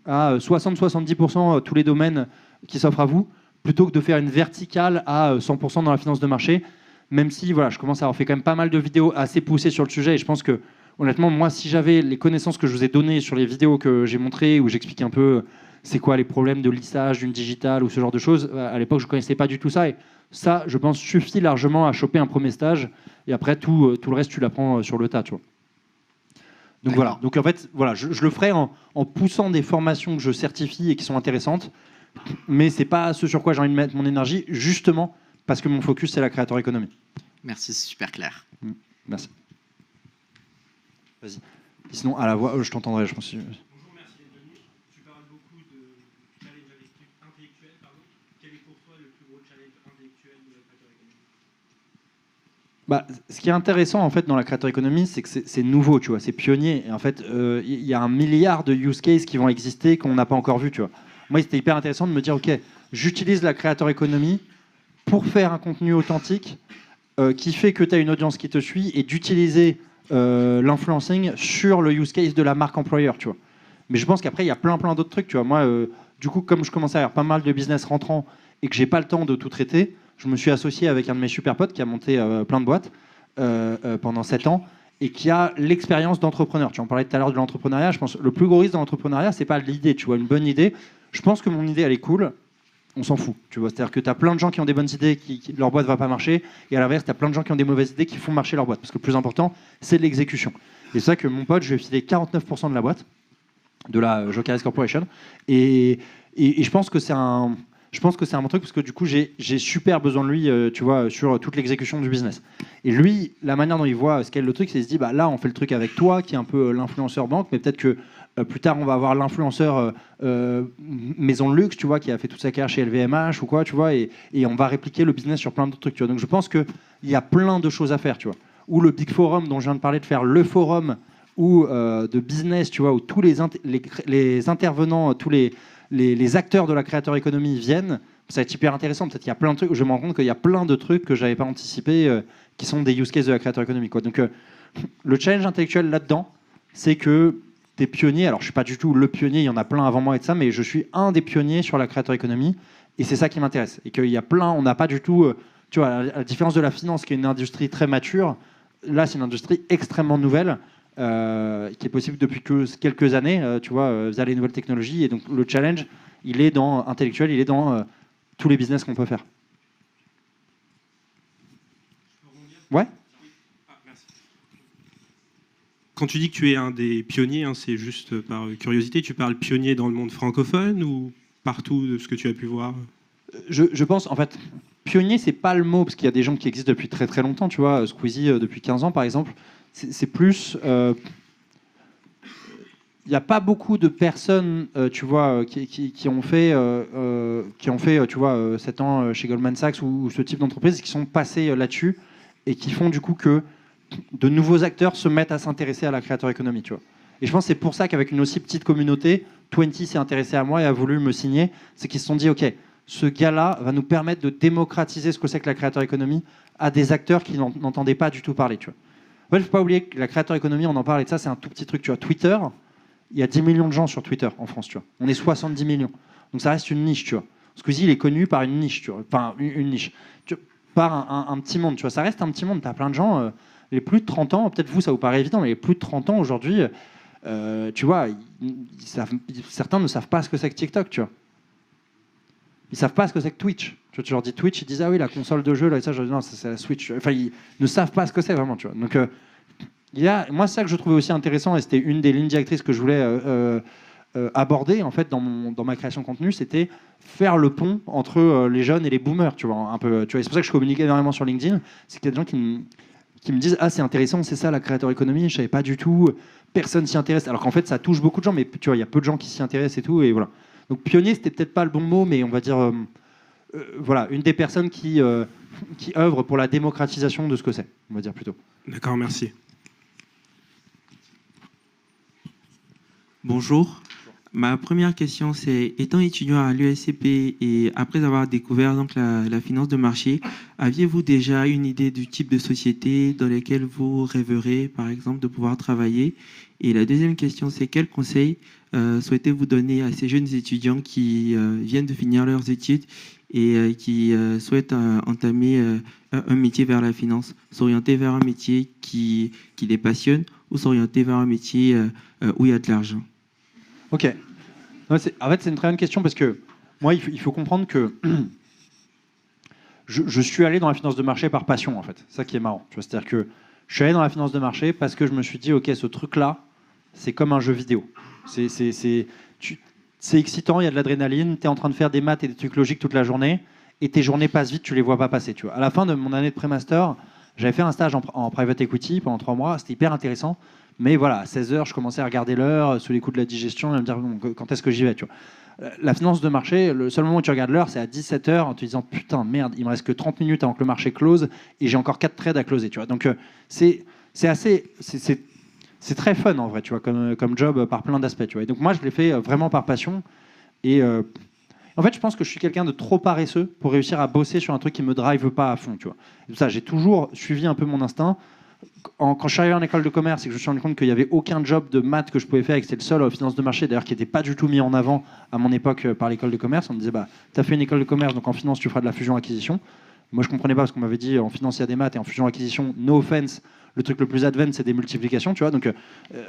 à 60-70% tous les domaines qui s'offrent à vous, plutôt que de faire une verticale à 100% dans la finance de marché, même si voilà, je commence à avoir fait quand même pas mal de vidéos assez poussées sur le sujet, et je pense que, honnêtement, moi, si j'avais les connaissances que je vous ai données sur les vidéos que j'ai montrées, où j'explique un peu c'est quoi les problèmes de lissage d'une digitale ou ce genre de choses, à l'époque, je ne connaissais pas du tout ça, et ça, je pense, suffit largement à choper un premier stage, et après, tout le reste, tu l'apprends sur le tas, tu vois. Donc voilà. Donc en fait, voilà, je le ferai en poussant des formations que je certifie et qui sont intéressantes, mais c'est pas ce sur quoi j'ai envie de mettre mon énergie, justement parce que mon focus c'est la creator economy. Merci, c'est super clair. Merci. Vas-y. Sinon à la voix, je t'entendrai, je pense. Bonjour, merci d'être venu. Tu parles beaucoup de challenge intellectuel. Quel est pour toi le plus gros challenge intellectuel de la creator economy? Ce qui est intéressant en fait dans la creator economy, c'est que c'est nouveau, tu vois, c'est pionnier. Et en fait, il y a 1 milliard de use cases qui vont exister qu'on n'a pas encore vu, tu vois. Moi, c'était hyper intéressant de me dire, ok, j'utilise la creator economy pour faire un contenu authentique qui fait que tu as une audience qui te suit et d'utiliser l'influencing sur le use case de la marque employeur, tu vois. Mais je pense qu'après, il y a plein d'autres trucs, tu vois. Moi, du coup, comme je commençais à avoir pas mal de business rentrant et que j'ai pas le temps de tout traiter, je me suis associé avec un de mes super potes qui a monté plein de boîtes pendant 7 ans et qui a l'expérience d'entrepreneur. Tu en parlais tout à l'heure de l'entrepreneuriat. Je pense que le plus gros risque dans l'entrepreneuriat, c'est pas l'idée. Tu vois, une bonne idée. Je pense que mon idée, elle est cool. On s'en fout. Tu vois, c'est-à-dire que tu as plein de gens qui ont des bonnes idées, leur boîte va pas marcher. Et à l'inverse, tu as plein de gens qui ont des mauvaises idées qui font marcher leur boîte. Parce que le plus important, c'est l'exécution. Et c'est ça que mon pote, je lui ai filé 49% de la boîte, de la Jokeris Corporation. Et je pense que c'est un... Je pense que c'est un bon truc parce que du coup, j'ai super besoin de lui, tu vois, sur toute l'exécution du business. Et lui, la manière dont il voit ce qu'est le truc, c'est qu'il se dit, là, on fait le truc avec toi, qui est un peu l'influenceur banque, mais peut-être que plus tard, on va avoir l'influenceur maison de luxe, tu vois, qui a fait toute sa carrière chez LVMH ou quoi, tu vois, et on va répliquer le business sur plein d'autres trucs, tu vois. Donc, je pense qu'il y a plein de choses à faire, tu vois. Ou le Big Forum dont je viens de parler, de faire le forum ou de business, tu vois, où tous les intervenants, tous les acteurs de la creator economy viennent, ça va être hyper intéressant. Peut-être qu'il y a plein de trucs, je me rends compte qu'il y a plein de trucs que je n'avais pas anticipés qui sont des use cases de la creator economy, quoi. Donc, le challenge intellectuel là-dedans, c'est que tu es pionnier. Alors, je ne suis pas du tout le pionnier, il y en a plein avant moi et de ça, mais je suis un des pionniers sur la creator economy et c'est ça qui m'intéresse. Et qu'il y a plein, on n'a pas du tout, tu vois, à la différence de la finance qui est une industrie très mature, là, c'est une industrie extrêmement nouvelle. Qui est possible depuis que quelques années, tu vois, via les nouvelles technologies. Et donc le challenge, il est dans intellectuel, il est dans tous les business qu'on peut faire. Ouais. Quand tu dis que tu es un des pionniers, c'est juste par curiosité, tu parles pionnier dans le monde francophone ou partout de ce que tu as pu voir? Je pense, en fait, pionnier, c'est pas le mot, parce qu'il y a des gens qui existent depuis très très longtemps, tu vois, Squeezie depuis 15 ans par exemple. C'est plus... Il il n'y a pas beaucoup de personnes, tu vois, qui ont fait, tu vois, 7 ans chez Goldman Sachs ou ce type d'entreprise, qui sont passés là-dessus et qui font du coup que de nouveaux acteurs se mettent à s'intéresser à la créateur économie, tu vois. Et je pense que c'est pour ça qu'avec une aussi petite communauté, 20 s'est intéressé à moi et a voulu me signer. C'est qu'ils se sont dit, OK, ce gars-là va nous permettre de démocratiser ce que c'est que la créateur économie à des acteurs qui n'entendaient pas du tout parler, tu vois. En fait, il ne faut pas oublier que la créateur économie, on en parle et de ça, c'est un tout petit truc, tu vois. Twitter, il y a 10 millions de gens sur Twitter en France, tu vois. On est 70 millions. Donc ça reste une niche, tu vois. Squeezie, il est connu par une niche, tu vois. Enfin, une niche. Par un petit monde, tu vois. Ça reste un petit monde. Tu as plein de gens, les plus de 30 ans, peut-être vous, ça vous paraît évident, mais les plus de 30 ans aujourd'hui, tu vois, certains ne savent pas ce que c'est que TikTok, tu vois. Ils savent pas ce que c'est que Twitch. Tu leur dis Twitch, ils disent ah oui, la console de jeu, là, et ça, je dis non, c'est la Switch. Enfin, ils ne savent pas ce que c'est vraiment, tu vois. Donc, moi, c'est ça que je trouvais aussi intéressant, et c'était une des lignes directrices que je voulais aborder en fait dans ma création de contenu, c'était faire le pont entre les jeunes et les boomers, tu vois, un peu. Tu vois, c'est pour ça que je communique énormément sur LinkedIn, c'est qu'il y a des gens qui me disent ah c'est intéressant, c'est ça la créateur économie, je savais pas du tout, personne s'y intéresse, alors qu'en fait ça touche beaucoup de gens, mais tu vois, il y a peu de gens qui s'y intéressent et tout, et voilà. Donc pionnier, c'était peut-être pas le bon mot, mais on va dire voilà, une des personnes qui œuvre pour la démocratisation de ce que c'est, on va dire plutôt. D'accord, merci. Bonjour. Ma première question, c'est étant étudiant à l'ESCP et après avoir découvert donc la finance de marché, aviez-vous déjà une idée du type de société dans lesquelles vous rêverez, par exemple, de pouvoir travailler? Et la deuxième question, c'est quel conseil souhaitez-vous donner à ces jeunes étudiants qui viennent de finir leurs études et qui souhaitent entamer un métier vers la finance, s'orienter vers un métier qui les passionne ou s'orienter vers un métier où il y a de l'argent? Ok. En fait, c'est une très bonne question parce que moi, il faut comprendre que je suis allé dans la finance de marché par passion, en fait. C'est ça qui est marrant. C'est-à-dire que je suis allé dans la finance de marché parce que je me suis dit, ok, ce truc-là, c'est comme un jeu vidéo. C'est excitant, il y a de l'adrénaline, tu es en train de faire des maths et des trucs logiques toute la journée, et tes journées passent vite, tu les vois pas passer. Tu vois. À la fin de mon année de pré-master, j'avais fait un stage en private equity pendant 3 mois, c'était hyper intéressant. Mais voilà, à 16h, je commençais à regarder l'heure sous les coups de la digestion et à me dire bon, quand est-ce que j'y vais, tu vois. La finance de marché, le seul moment où tu regardes l'heure, c'est à 17h en te disant putain, merde, il me reste que 30 minutes avant que le marché close et j'ai encore 4 trades à closer, tu vois. Donc c'est très fun en vrai, tu vois, comme job par plein d'aspects, tu vois. Et donc moi, je l'ai fait vraiment par passion. Et en fait, je pense que je suis quelqu'un de trop paresseux pour réussir à bosser sur un truc qui me drive pas à fond, tu vois. Et ça, j'ai toujours suivi un peu mon instinct. Quand je suis arrivé en école de commerce et que je me suis rendu compte qu'il n'y avait aucun job de maths que je pouvais faire et que c'était le seul en finance de marché, d'ailleurs qui n'était pas du tout mis en avant à mon époque par l'école de commerce, on me disait bah, tu as fait une école de commerce, donc en finance tu feras de la fusion-acquisition. Moi je ne comprenais pas parce qu'on m'avait dit en finance il y a des maths et en fusion-acquisition, no offense, le truc le plus advanced c'est des multiplications, tu vois. Donc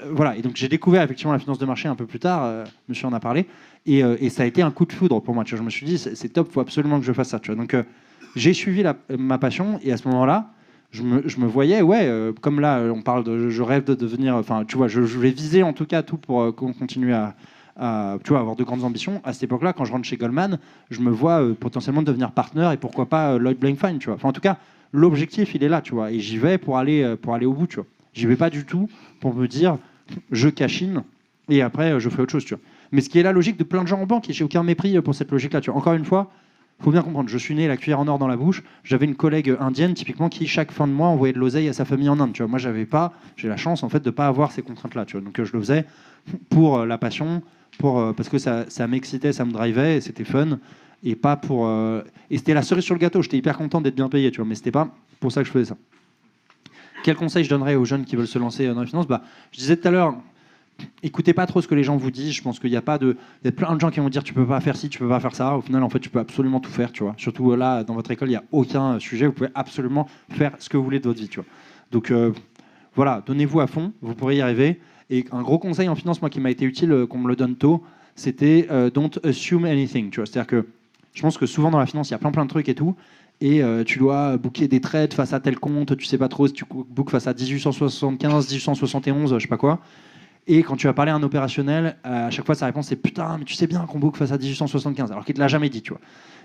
voilà, et donc j'ai découvert effectivement la finance de marché un peu plus tard, monsieur en a parlé, et ça a été un coup de foudre pour moi, tu vois. Je me suis dit c'est top, il faut absolument que je fasse ça, tu vois. Donc j'ai suivi ma passion et à ce moment-là, je me voyais, comme là, on parle de, je rêve de devenir, enfin, tu vois, je vais viser en tout cas tout pour continuer à tu vois, avoir de grandes ambitions. À cette époque-là, quand je rentre chez Goldman, je me vois potentiellement devenir partenaire et pourquoi pas Lloyd Blankfein, tu vois. Enfin, en tout cas, l'objectif, il est là, tu vois, et j'y vais pour aller au bout, tu vois. J'y vais pas du tout pour me dire, je cachine et après, je fais autre chose, tu vois. Mais ce qui est la logique de plein de gens en banque, et j'ai aucun mépris pour cette logique-là, tu vois. Encore une fois, il faut bien comprendre, je suis né la cuillère en or dans la bouche. J'avais une collègue indienne, typiquement, qui, chaque fin de mois, envoyait de l'oseille à sa famille en Inde. Tu vois. Moi, j'ai la chance, en fait, de ne pas avoir ces contraintes-là. Tu vois. Donc, je le faisais pour la passion, parce que ça m'excitait, ça me drivait, et c'était fun. Et pas pour... Et c'était la cerise sur le gâteau. J'étais hyper content d'être bien payé, tu vois, mais ce n'était pas pour ça que je faisais ça. Quel conseil je donnerais aux jeunes qui veulent se lancer dans la finance? Je disais tout à l'heure, écoutez pas trop ce que les gens vous disent. Je pense qu'il y a plein de gens qui vont dire tu peux pas faire ci, tu peux pas faire ça. Au final, en fait, tu peux absolument tout faire, tu vois. Surtout là, dans votre école, il y a aucun sujet. Vous pouvez absolument faire ce que vous voulez de votre vie, tu vois. Donc voilà, donnez-vous à fond. Vous pourrez y arriver. Et un gros conseil en finance, moi, qui m'a été utile, qu'on me le donne tôt, c'était don't assume anything, tu vois. C'est-à-dire que je pense que souvent dans la finance, il y a plein de trucs et tout. Et tu dois booker des trades face à tel compte. Tu sais pas trop si tu bookes face à 1875, 1871, je sais pas quoi. Et quand tu vas parler à un opérationnel, à chaque fois sa réponse c'est putain, mais tu sais bien qu'on book face à 1875, alors qu'il te l'a jamais dit, tu vois.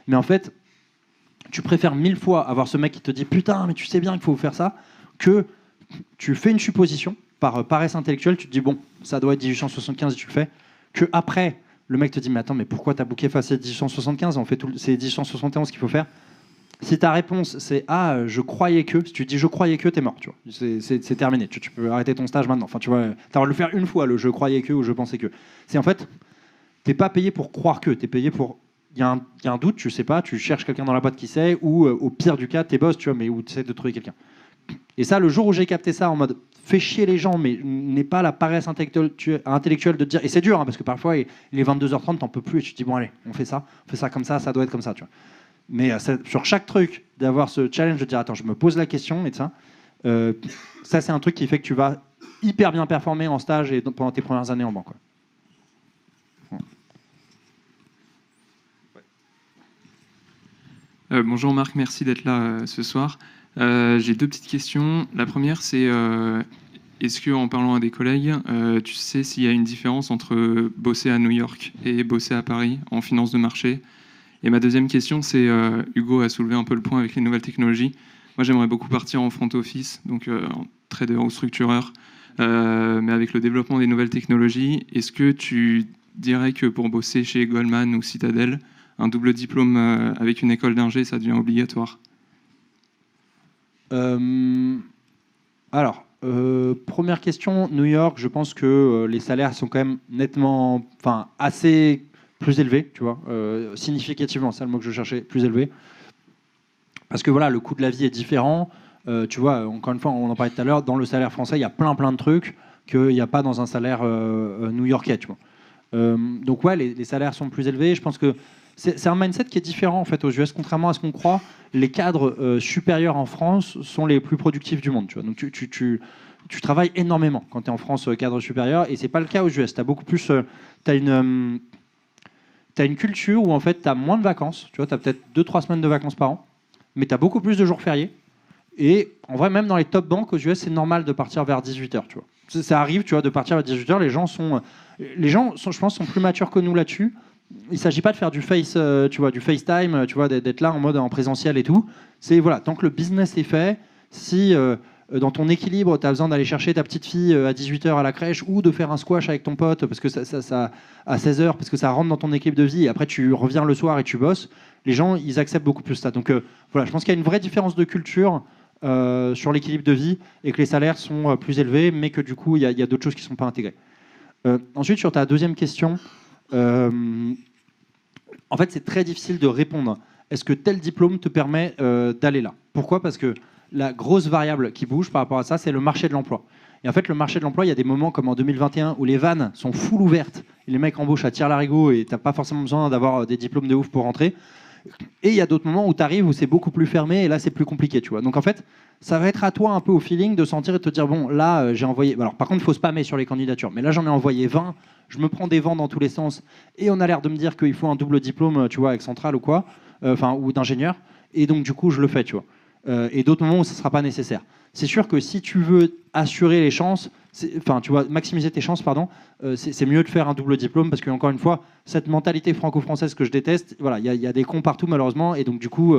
Mais en fait, tu préfères 1000 fois avoir ce mec qui te dit putain, mais tu sais bien qu'il faut faire ça, que tu fais une supposition par paresse intellectuelle, tu te dis, bon, ça doit être 1875 et tu le fais, que après, le mec te dit, mais attends, mais pourquoi t'as booké face à 1875 ? C'est 1871 qu'il faut faire. Si ta réponse, c'est « Ah, je croyais que », si tu dis « Je croyais que », t'es mort, tu vois. C'est terminé, tu peux arrêter ton stage maintenant. Enfin, tu vois, t'as le faire une fois, le « Je croyais que » ou « Je pensais que ». C'est en fait, t'es pas payé pour croire que, t'es payé pour... Il y a un doute, tu sais pas, tu cherches quelqu'un dans la boîte qui sait, ou au pire du cas, t'es boss, tu vois, mais où tu essaies de trouver quelqu'un. Et ça, le jour où j'ai capté ça en mode fais chier les gens, mais n'est pas la paresse intellectuelle de te dire, et c'est dur, hein, parce que parfois, il est 22h30, t'en peux plus, et tu te dis, bon, allez, on fait ça comme ça doit être comme ça, tu vois. Mais sur chaque truc, d'avoir ce challenge de dire, attends, je me pose la question, et ça, ça, c'est un truc qui fait que tu vas hyper bien performer en stage et pendant tes premières années en banque, quoi. Bonjour Marc, merci d'être là ce soir. J'ai 2 petites questions. La première, c'est est-ce qu'en parlant à des collègues, tu sais s'il y a une différence entre bosser à New York et bosser à Paris en finance de marché ? Et ma deuxième question, c'est Hugo a soulevé un peu le point avec les nouvelles technologies. Moi, j'aimerais beaucoup partir en front office, donc en trader ou structureur, mais avec le développement des nouvelles technologies, est-ce que tu dirais que pour bosser chez Goldman ou Citadel, un double diplôme avec une école d'ingé, ça devient obligatoire ? Alors, première question, New York, je pense que les salaires sont quand même nettement, enfin, assez plus élevés, tu vois, significativement, c'est le mot que je cherchais, plus élevé. Parce que voilà, le coût de la vie est différent. Tu vois, encore une fois, on en parlait tout à l'heure, dans le salaire français, il y a plein de trucs qu'il n'y a pas dans un salaire new-yorkais, tu vois. Donc ouais, les salaires sont plus élevés. Je pense que c'est un mindset qui est différent en fait aux US, contrairement à ce qu'on croit. Les cadres supérieurs en France sont les plus productifs du monde. Tu vois. Donc tu travailles énormément quand tu es en France cadre supérieur, et c'est pas le cas aux US. Tu as beaucoup plus, t'as une culture où en fait tu as moins de vacances. Tu vois, tu as peut-être 2-3 semaines de vacances par an, mais tu as beaucoup plus de jours fériés. Et en vrai, même dans les top banques aux US, c'est normal de partir vers 18h. Tu vois. Ça arrive, tu vois, de partir vers 18h. Les gens sont, je pense, sont plus matures que nous là-dessus. Il ne s'agit pas de faire du tu vois, du FaceTime, tu vois, d'être là en mode en présentiel et tout. C'est voilà, tant que le business est fait, si dans ton équilibre, tu as besoin d'aller chercher ta petite fille à 18h à la crèche, ou de faire un squash avec ton pote parce que ça à 16h, parce que ça rentre dans ton équipe de vie, et après tu reviens le soir et tu bosses, les gens, ils acceptent beaucoup plus ça. Donc voilà, je pense qu'il y a une vraie différence de culture sur l'équilibre de vie, et que les salaires sont plus élevés, mais que du coup, il y a d'autres choses qui ne sont pas intégrées. Ensuite, sur ta deuxième question, en fait, c'est très difficile de répondre. Est-ce que tel diplôme te permet d'aller là ? Pourquoi ? Parce que la grosse variable qui bouge par rapport à ça, c'est le marché de l'emploi. Et en fait, le marché de l'emploi, il y a des moments comme en 2021 où les vannes sont full ouvertes, et les mecs embauchent à tire-larigot et tu n'as pas forcément besoin d'avoir des diplômes de ouf pour rentrer. Et il y a d'autres moments où tu arrives où c'est beaucoup plus fermé, et là, c'est plus compliqué. Tu vois. Donc en fait, ça va être à toi un peu au feeling de sentir et de te dire, bon, là, j'ai envoyé... Alors par contre, il faut spammer sur les candidatures, mais là, j'en ai envoyé 20, je me prends des vents dans tous les sens, et on a l'air de me dire qu'il faut un double diplôme, tu vois, avec Centrale ou quoi, ou d'ingénieur, et donc du coup, je le fais, tu vois. Et d'autres moments où ce ne sera pas nécessaire. C'est sûr que si tu veux assurer les chances, enfin, tu vois, maximiser tes chances, pardon, c'est mieux de faire un double diplôme, parce que, encore une fois, cette mentalité franco-française que je déteste, voilà, il y a des cons partout, malheureusement, et donc du coup,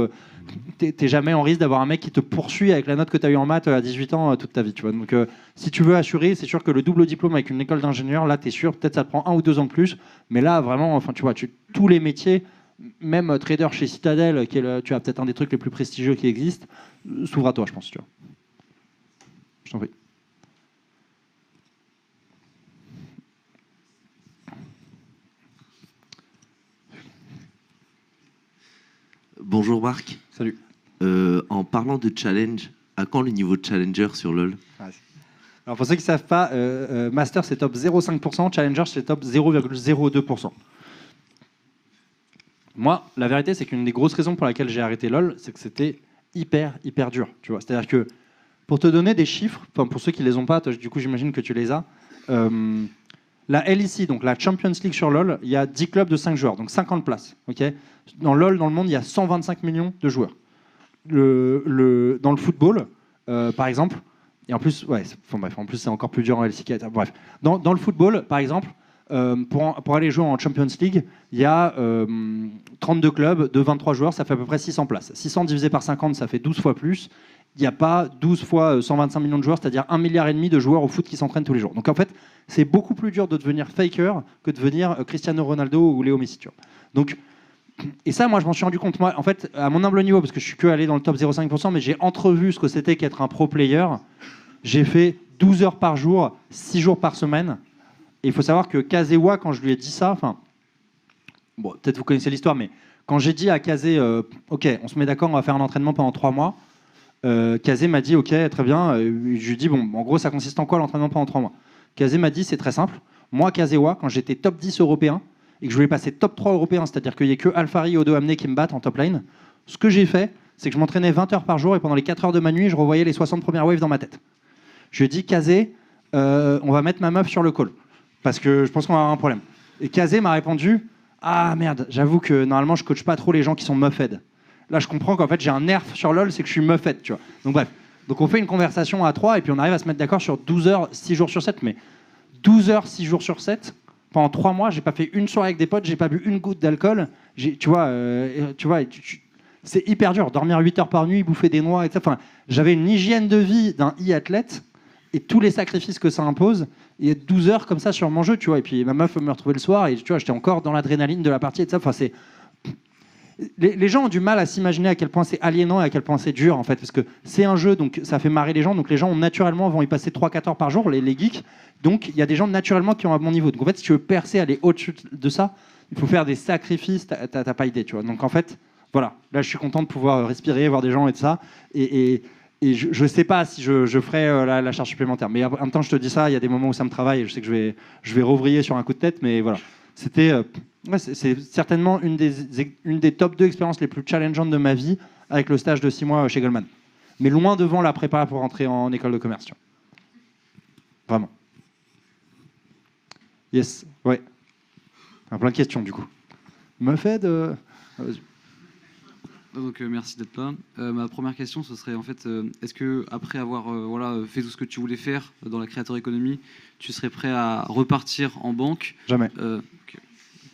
t'es jamais en risque d'avoir un mec qui te poursuit avec la note que tu as eue en maths à 18 ans toute ta vie, tu vois. Donc, si tu veux assurer, c'est sûr que le double diplôme avec une école d'ingénieur, là, t'es sûr, peut-être ça te prend 1 ou 2 ans de plus, mais là, vraiment, enfin, tu vois, tous les métiers, même trader chez Citadel, qui est tu as peut-être un des trucs les plus prestigieux qui existent, s'ouvre à toi, je pense, tu vois. Je t'en prie. Bonjour Marc. Salut. En parlant de challenge, à quand le niveau de challenger sur LoL ? Alors pour ceux qui ne savent pas, Master c'est top 0,5%, Challenger c'est top 0,02%. Moi, la vérité c'est qu'une des grosses raisons pour laquelle j'ai arrêté LoL, c'est que c'était hyper dur. Tu vois, c'est-à-dire que pour te donner des chiffres, pour ceux qui ne les ont pas, du coup j'imagine que tu les as, la LEC, donc la Champions League sur LoL, il y a 10 clubs de 5 joueurs, donc 50 places. Okay, dans LoL, dans le monde, il y a 125 millions de joueurs. Dans le football, par exemple, et en plus, ouais, en plus c'est encore plus dur en LEC. Bref, dans le football, par exemple, pour aller jouer en Champions League, il y a 32 clubs de 23 joueurs, ça fait à peu près 600 places. 600 divisé par 50, ça fait 12 fois plus. il n'y a pas 12 fois 125 millions de joueurs, c'est-à-dire 1,5 milliard de joueurs au foot qui s'entraînent tous les jours. Donc en fait, c'est beaucoup plus dur de devenir faker que de devenir Cristiano Ronaldo ou Léo Messi. Tu vois. Donc, et ça, moi, je m'en suis rendu compte. Moi, en fait, à mon humble niveau, parce que je suis que allé dans le top 0,5%, mais j'ai entrevu ce que c'était qu'être un pro player. J'ai fait 12 heures par jour, 6 jours par semaine. Et il faut savoir que Kazewa, quand je lui ai dit ça, enfin, bon, peut-être vous connaissez l'histoire, mais quand j'ai dit à Kazé, OK, on se met d'accord, on va faire un entraînement pendant 3 mois, Kazé m'a dit, OK, très bien. Je lui ai dit, bon, en gros, ça consiste en quoi l'entraînement pendant 3 mois? Kazé m'a dit, c'est très simple. Moi, Kazewa, quand j'étais top 10 européen, et que je voulais passer top 3 européen, c'est-à-dire qu'il n'y ait que Alfari et Odo Amné qui me battent en top lane, ce que j'ai fait, c'est que je m'entraînais 20 heures par jour et pendant les 4 heures de ma nuit, je revoyais les 60 premières waves dans ma tête. Je lui ai dit, Kazé, on va mettre ma meuf sur le call, parce que je pense qu'on va avoir un problème. Et Kazé m'a répondu, ah merde, j'avoue que normalement, je coach pas trop les gens qui sont meufhead. Là, je comprends qu'en fait, j'ai un nerf sur LoL, c'est que je suis meufhead, tu vois. Donc bref, donc on fait une conversation à 3 et puis on arrive à se mettre d'accord sur 12 heures, 6 jours sur 7, mais 12 heures, 6 jours sur 7, pendant 3 mois, j'ai pas fait une soirée avec des potes, j'ai pas bu une goutte d'alcool. Tu vois, c'est hyper dur. Dormir 8 heures par nuit, bouffer des noix, etc. Enfin, j'avais une hygiène de vie d'un e-athlète et tous les sacrifices que ça impose. Et 12 heures comme ça sur mon jeu, tu vois. Et puis ma meuf me retrouvait le soir et tu vois, j'étais encore dans l'adrénaline de la partie et tout ça. Enfin, c'est... Les gens ont du mal à s'imaginer à quel point c'est aliénant et à quel point c'est dur en fait, parce que c'est un jeu, donc ça fait marrer les gens, donc les gens naturellement vont y passer 3-4 heures par jour, les geeks, donc il y a des gens naturellement qui ont un bon niveau. Donc en fait, si tu veux percer, aller au-dessus de ça, il faut faire des sacrifices, t'as pas idée, tu vois. Donc en fait, voilà, là je suis content de pouvoir respirer, voir des gens et tout ça, et je sais pas si je ferai la charge supplémentaire, mais en même temps je te dis ça, il y a des moments où ça me travaille, et je sais que je vais rouvrir sur un coup de tête, mais voilà, c'était... Ouais, c'est certainement une des top 2 expériences les plus challengeantes de ma vie avec le stage de 6 mois chez Goldman. Mais loin devant la prépa pour rentrer en école de commerce. Vraiment. Yes, ouais. Plein de questions du coup. Me fait de... Donc merci d'être là. Ma première question, ce serait en fait, est-ce que après avoir fait tout ce que tu voulais faire dans la Creator Economy, tu serais prêt à repartir en banque? Jamais.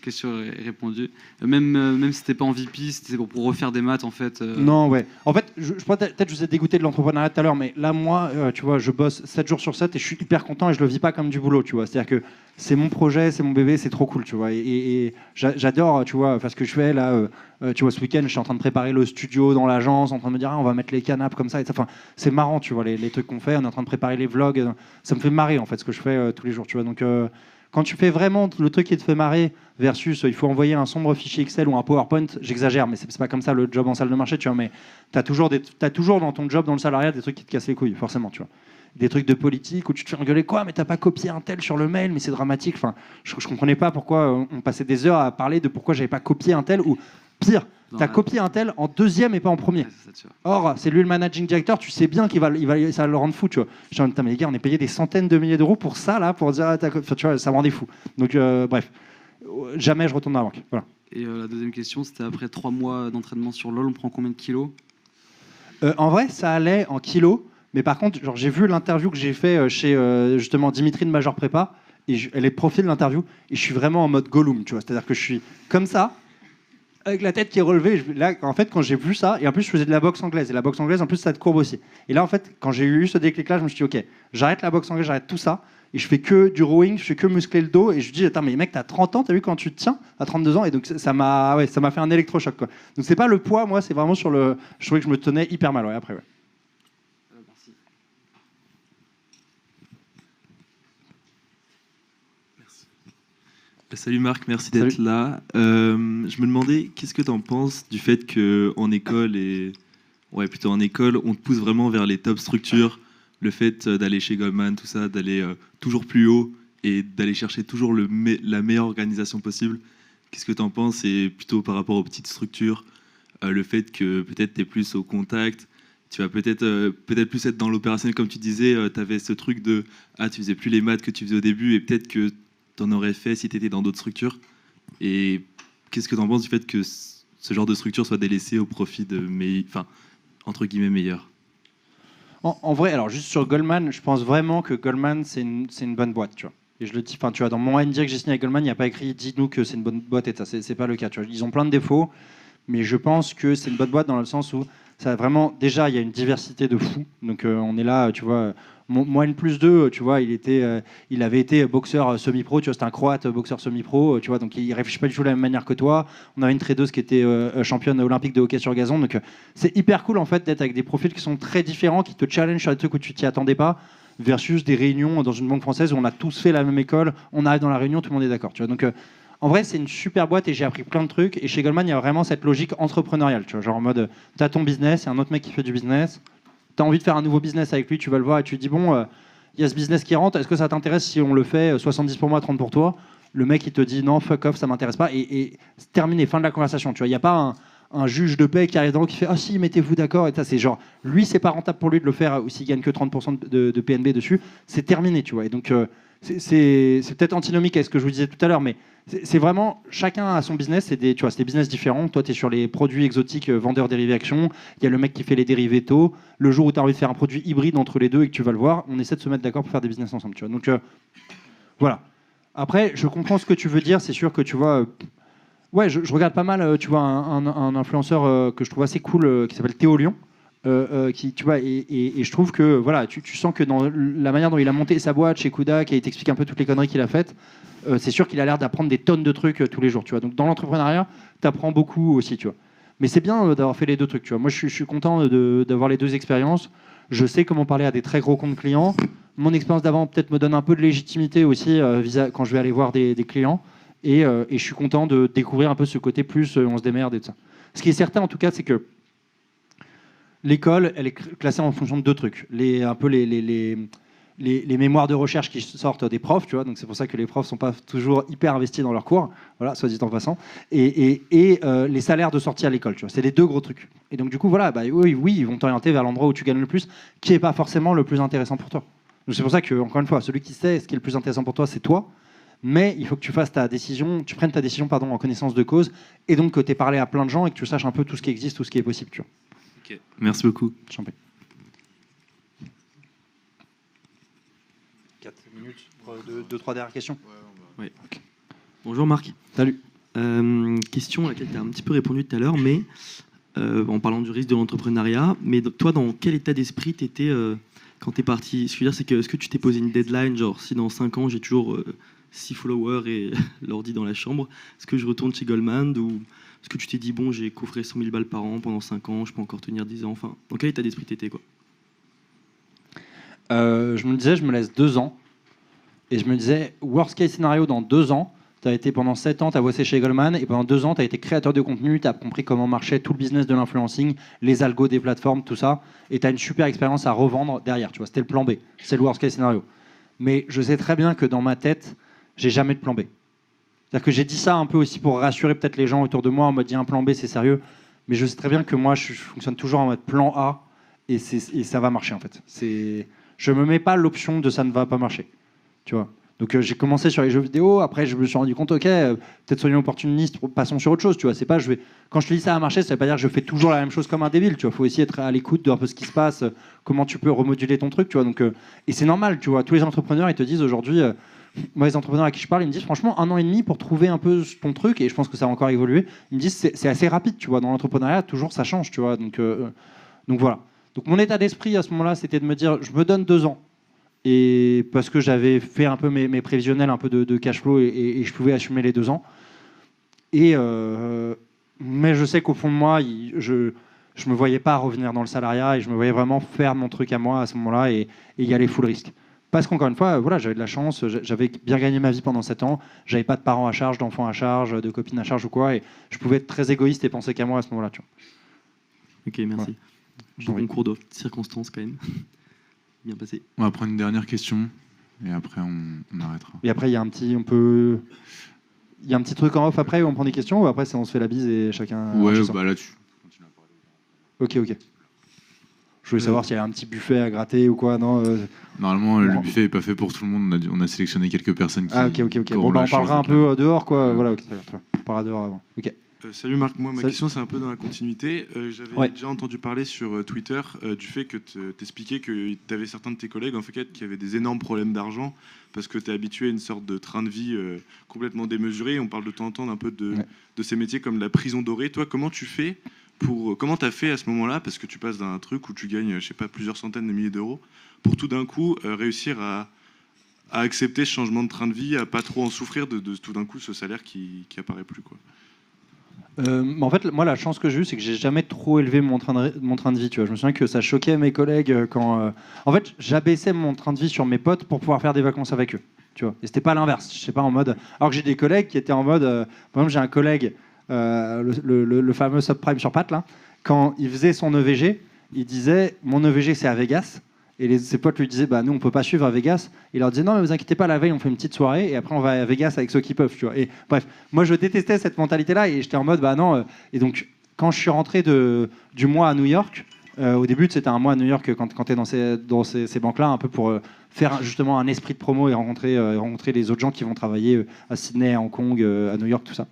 Question répondue. Même si t'es pas en VP, c'était pour refaire des maths en fait. Non, ouais. En fait, je peut-être je vous ai dégoûté de l'entrepreneuriat tout à l'heure, mais là, moi, tu vois, je bosse 7 jours sur 7 et je suis hyper content et je le vis pas comme du boulot, tu vois. C'est-à-dire que c'est mon projet, c'est mon bébé, c'est trop cool, tu vois. Et j'adore, tu vois, ce que je fais là. Tu vois, ce week-end, je suis en train de préparer le studio dans l'agence, en train de me dire, on va mettre les canapes comme ça. Et ça. Enfin, c'est marrant, tu vois, les trucs qu'on fait. On est en train de préparer les vlogs. Ça me fait marrer, en fait, ce que je fais tous les jours, tu vois. Donc, quand tu fais vraiment le truc qui te fait marrer versus il faut envoyer un sombre fichier Excel ou un PowerPoint, j'exagère, mais c'est pas comme ça le job en salle de marché, tu vois. Mais t'as toujours dans ton job, dans le salariat, des trucs qui te cassent les couilles, forcément, tu vois. Des trucs de politique où tu te fais engueuler, quoi, mais t'as pas copié un tel sur le mail, mais c'est dramatique. Enfin, je comprenais pas pourquoi on passait des heures à parler de pourquoi j'avais pas copié un tel, ou pire, t'as copié un tel en deuxième et pas en premier. Or, c'est lui le managing director, tu sais bien ça va le rendre fou, tu vois. Je dis, putain, mais les gars, on est payé des centaines de milliers d'euros pour ça, là, pour dire, tu vois, ça me rendait fou. Donc, bref, jamais je retourne à la banque. Voilà. Et la deuxième question, c'était après 3 mois d'entraînement sur LoL, on prend combien de kilos? En vrai, ça allait en kilos, mais par contre, genre, j'ai vu l'interview que j'ai fait chez justement Dimitri de Major Prépa, et elle est profil de l'interview, et je suis vraiment en mode Gollum, tu vois. C'est-à-dire que je suis comme ça, avec la tête qui est relevée. Là, en fait, quand j'ai vu ça, et en plus, je faisais de la boxe anglaise. Et la boxe anglaise, en plus, ça te courbe aussi. Et là, en fait, quand j'ai eu ce déclic-là, je me suis dit, OK, j'arrête la boxe anglaise, j'arrête tout ça. Et je fais que du rowing, je fais que muscler le dos. Et je me dis, attends, mais mec, t'as 30 ans, t'as vu quand tu te tiens à 32 ans. Et donc, ça m'a fait un électrochoc, quoi. Donc, c'est pas le poids, moi, c'est vraiment sur le. Je trouvais que je me tenais hyper mal, ouais, après, ouais. Salut Marc, merci d'être là. Je me demandais, qu'est-ce que tu en penses du fait qu'en école, plutôt en école, on te pousse vraiment vers les top structures, le fait d'aller chez Goldman, tout ça, d'aller toujours plus haut et d'aller chercher toujours la meilleure organisation possible. Qu'est-ce que tu en penses? Et plutôt par rapport aux petites structures, le fait que peut-être tu es plus au contact, tu vas peut-être plus être dans l'opérationnel, comme tu disais, tu avais ce truc de « Ah, tu faisais plus les maths que tu faisais au début » et peut-être que t'en aurais fait si t'étais dans d'autres structures. Et qu'est-ce que t'en penses du fait que ce genre de structure soit délaissée au profit de entre guillemets meilleurs? En vrai, alors juste sur Goldman, je pense vraiment que Goldman c'est une bonne boîte, tu vois. Et je le dis, tu vois, dans mon NDA que j'ai signé avec Goldman, il n'y a pas écrit dis-nous que c'est une bonne boîte et ça, c'est pas le cas, tu vois. Ils ont plein de défauts, mais je pense que c'est une bonne boîte dans le sens où Ça vraiment, déjà, il y a une diversité de fou. Donc on est là, tu vois. Moi, N+2, tu vois, il avait été boxeur semi-pro, tu vois, c'était un croate boxeur semi-pro, tu vois, donc il réfléchit pas du tout de la même manière que toi. On avait une tradeuse qui était championne olympique de hockey sur gazon, donc c'est hyper cool en fait d'être avec des profils qui sont très différents, qui te challenge sur des trucs où tu t'y attendais pas, versus des réunions dans une banque française où on a tous fait la même école, on arrive dans la réunion, tout le monde est d'accord, tu vois. Donc en vrai, c'est une super boîte et j'ai appris plein de trucs. Et chez Goldman, il y a vraiment cette logique entrepreneuriale, tu vois, genre en mode, t'as ton business, il y a un autre mec qui fait du business. Tu as envie de faire un nouveau business avec lui, tu vas le voir et tu te dis bon, il y a ce business qui rentre, est-ce que ça t'intéresse si on le fait 70 pour moi, 30 pour toi? Le mec il te dit non, fuck off, ça m'intéresse pas, et c'est terminé, fin de la conversation. Tu vois, il n'y a pas un juge de paix qui arrive dans l'eau qui fait ah si, mettez-vous d'accord, et ça c'est genre lui c'est pas rentable pour lui de le faire ou s'il gagne que 30% de PNB dessus, c'est terminé, tu vois. Et donc c'est peut-être antinomique à ce que je vous disais tout à l'heure, mais c'est vraiment chacun a son business, c'est des business différents. Toi, tu es sur les produits exotiques, vendeurs dérivés actions. Il y a le mec qui fait les dérivés taux. Le jour où tu as envie de faire un produit hybride entre les deux et que tu vas le voir, on essaie de se mettre d'accord pour faire des business ensemble. Tu vois. Donc voilà. Après, je comprends ce que tu veux dire. C'est sûr que tu vois. Ouais, je regarde pas mal. Tu vois un influenceur que je trouve assez cool qui s'appelle Théo Lion. Qui, tu vois, et je trouve que voilà, tu sens que dans la manière dont il a monté sa boîte chez Kudak et il t'explique un peu toutes les conneries qu'il a faites, c'est sûr qu'il a l'air d'apprendre des tonnes de trucs tous les jours, tu vois. Donc dans l'entrepreneuriat, tu apprends beaucoup aussi, tu vois. Mais c'est bien d'avoir fait les deux trucs, tu vois. Moi, je suis content d'avoir les deux expériences. Je sais comment parler à des très gros comptes clients. Mon expérience d'avant peut-être me donne un peu de légitimité aussi quand je vais aller voir des clients. Et je suis content de découvrir un peu ce côté plus on se démerde et tout ça. Ce qui est certain, en tout cas, c'est que l'école, elle est classée en fonction de deux trucs. Les mémoires de recherche qui sortent des profs, tu vois, donc c'est pour ça que les profs ne sont pas toujours hyper investis dans leurs cours, voilà, soit dit en passant, et les salaires de sortie à l'école, tu vois, c'est les deux gros trucs. Et donc du coup, voilà, bah, oui, ils vont t'orienter vers l'endroit où tu gagnes le plus, qui n'est pas forcément le plus intéressant pour toi. Donc c'est pour ça que, encore une fois, celui qui sait ce qui est le plus intéressant pour toi, c'est toi, mais il faut que tu fasses ta décision, tu prennes ta décision en connaissance de cause, et donc que tu aies parlé à plein de gens et que tu saches un peu tout ce qui existe, tout ce qui est possible, tu vois. Ok, merci beaucoup. J'en prie. 4 minutes pour 2-3 dernières questions. Oui. Okay. Bonjour Marc. Salut. Question à laquelle tu as un petit peu répondu tout à l'heure, mais en parlant du risque de l'entrepreneuriat, mais toi, dans quel état d'esprit tu étais quand tu es parti? Ce que je veux dire, c'est que est-ce que tu t'es posé une deadline, genre si dans 5 ans j'ai toujours 6 followers et l'ordi dans la chambre, est-ce que je retourne chez Goldman, ou est-ce que tu t'es dit bon, j'ai coffré 100 000 balles par an pendant 5 ans, je peux encore tenir 10 ans, enfin, dans quel état d'esprit t'étais, quoi? Je me disais, je me laisse 2 ans. Et je me disais, worst case scénario, dans 2 ans, tu as été pendant 7 ans, tu as bossé chez Goldman, et pendant 2 ans, tu as été créateur de contenu, tu as compris comment marchait tout le business de l'influencing, les algos des plateformes, tout ça, et tu as une super expérience à revendre derrière. Tu vois, c'était le plan B, c'est le worst case scénario. Mais je sais très bien que dans ma tête, j'ai jamais de plan B. C'est-à-dire que j'ai dit ça un peu aussi pour rassurer peut-être les gens autour de moi, en mode, il y a un plan B, c'est sérieux. Mais je sais très bien que moi, je fonctionne toujours en mode plan A, et ça va marcher, en fait. Je me mets pas l'option de ça ne va pas marcher, tu vois. Donc j'ai commencé sur les jeux vidéo, après je me suis rendu compte, ok, peut-être soyons opportunistes, passons sur autre chose, tu vois. C'est pas, quand je te dis ça a marché, ça veut pas dire que je fais toujours la même chose comme un débile, tu vois. Faut aussi être à l'écoute d'un peu ce qui se passe, comment tu peux remoduler ton truc, tu vois. Donc, et c'est normal, tu vois. Tous les entrepreneurs, ils te disent aujourd'hui, moi les entrepreneurs à qui je parle, ils me disent franchement 1 an et demi pour trouver un peu ton truc, et je pense que ça va encore évoluer. Ils me disent c'est assez rapide, tu vois. Dans l'entrepreneuriat, toujours ça change, tu vois. Donc voilà. Donc mon état d'esprit à ce moment-là, c'était de me dire, je me donne 2 ans. Et parce que j'avais fait un peu mes prévisionnels, un peu de cash flow, et je pouvais assumer les 2 ans. Mais je sais qu'au fond de moi, je me voyais pas revenir dans le salariat, et je me voyais vraiment faire mon truc à moi à ce moment-là et y aller full risque. Parce qu'encore une fois, voilà, j'avais de la chance, j'avais bien gagné ma vie pendant 7 ans, j'avais pas de parents à charge, d'enfants à charge, de copines à charge ou quoi, et je pouvais être très égoïste et penser qu'à moi à ce moment-là. Tu vois. Ok, merci. Ouais. Bon cours de circonstances quand même. Bien passé. On va prendre une dernière question et après on arrêtera. Et après il y a un petit truc en off après où on prend des questions, ou après on se fait la bise et chacun. Ouais, bah là tu continues à Ok. parler. Je voulais savoir s'il y avait un petit buffet à gratter ou quoi, non Normalement, le buffet n'est pas fait pour tout le monde. On a sélectionné quelques personnes qui. Ah ok. Bon, bah, on parlera un peu dehors, quoi. Voilà. On parlera dehors avant. Ok. Salut Marc, moi ma question c'est un peu dans la continuité. J'avais déjà entendu parler sur Twitter du fait que t'expliquais que tu avais certains de tes collègues en fait qui avaient des énormes problèmes d'argent parce que tu es habitué à une sorte de train de vie complètement démesuré. On parle de temps en temps un peu de ces métiers comme la prison dorée. Toi, comment tu fais comment tu as fait à ce moment-là, parce que tu passes d'un truc où tu gagnes, je sais pas, plusieurs centaines de milliers d'euros, pour tout d'un coup réussir à accepter ce changement de train de vie, à pas trop en souffrir de tout d'un coup ce salaire qui apparaît plus, quoi. En fait, moi, la chance que j'ai eue, c'est que j'ai jamais trop élevé mon train de vie. Tu vois. Je me souviens que ça choquait mes collègues quand. En fait, j'abaissais mon train de vie sur mes potes pour pouvoir faire des vacances avec eux. Tu vois. Et c'était pas l'inverse. Je sais pas en mode. Alors que j'ai des collègues qui étaient en mode. Par exemple, j'ai un collègue, le fameux subprime sur pattes là. Quand il faisait son EVG, il disait mon EVG c'est à Vegas. Et ses potes lui disaient, nous, on peut pas suivre à Vegas. Il leur disait, non, mais vous inquiétez pas, la veille, on fait une petite soirée et après, on va à Vegas avec ceux qui peuvent. Tu vois. Et bref, moi, je détestais cette mentalité-là et j'étais en mode, non. Et donc, quand je suis rentré du mois à New York, au début, c'était un mois à New York quand tu es dans ces banques-là, un peu pour faire justement un esprit de promo et rencontrer les autres gens qui vont travailler à Sydney, à Hong Kong, à New York, tout ça.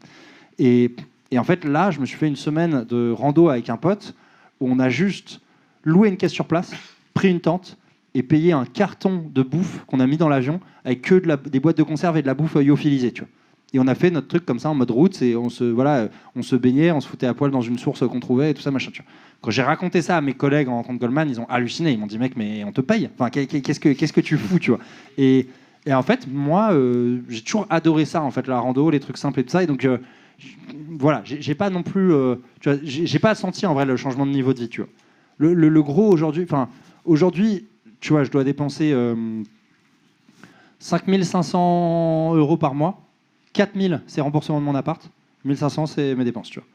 Et en fait, là, je me suis fait une semaine de rando avec un pote où on a juste loué une caisse sur place, pris une tente et payé un carton de bouffe qu'on a mis dans l'avion avec que des boîtes de conserve et de la bouffe lyophilisée, tu vois. Et on a fait notre truc comme ça en mode route et on se baignait, on se foutait à poil dans une source qu'on trouvait et tout ça, machin, tu vois. Quand j'ai raconté ça à mes collègues en rentrant de Goldman, ils ont halluciné. Ils m'ont dit, mec, mais on te paye. Enfin, qu'est-ce que tu fous, tu vois. Et en fait, moi, j'ai toujours adoré ça, en fait, la rando, les trucs simples et tout ça. Et donc, voilà, j'ai pas non plus, tu vois, j'ai pas senti en vrai le changement de niveau de vie, tu vois. Le gros aujourd'hui, tu vois, je dois dépenser 5 500 € par mois. 4 000, c'est remboursement de mon appart. 1 500, c'est mes dépenses, tu vois.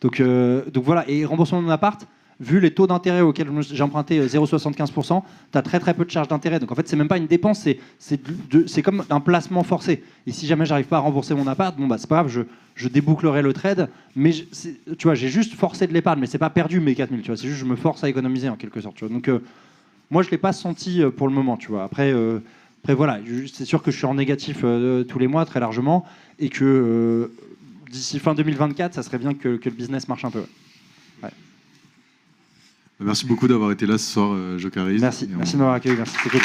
Donc voilà, et remboursement de mon appart, vu les taux d'intérêt auxquels j'ai emprunté 0,75%, tu as très très peu de charges d'intérêt. Donc en fait, c'est même pas une dépense, c'est comme un placement forcé. Et si jamais j'arrive pas à rembourser mon appart, c'est pas grave, je débouclerai le trade. Mais tu vois, j'ai juste forcé de l'épargne, mais c'est pas perdu mes 4 000, tu vois. C'est juste je me force à économiser en quelque sorte, tu vois. Donc moi, je l'ai pas senti pour le moment, tu vois. Après voilà, c'est sûr que je suis en négatif tous les mois très largement et que d'ici fin 2024, ça serait bien que le business marche un peu. Ouais. Merci beaucoup d'avoir été là ce soir, Jocaris. Merci de m'avoir accueilli. Merci, c'est cool.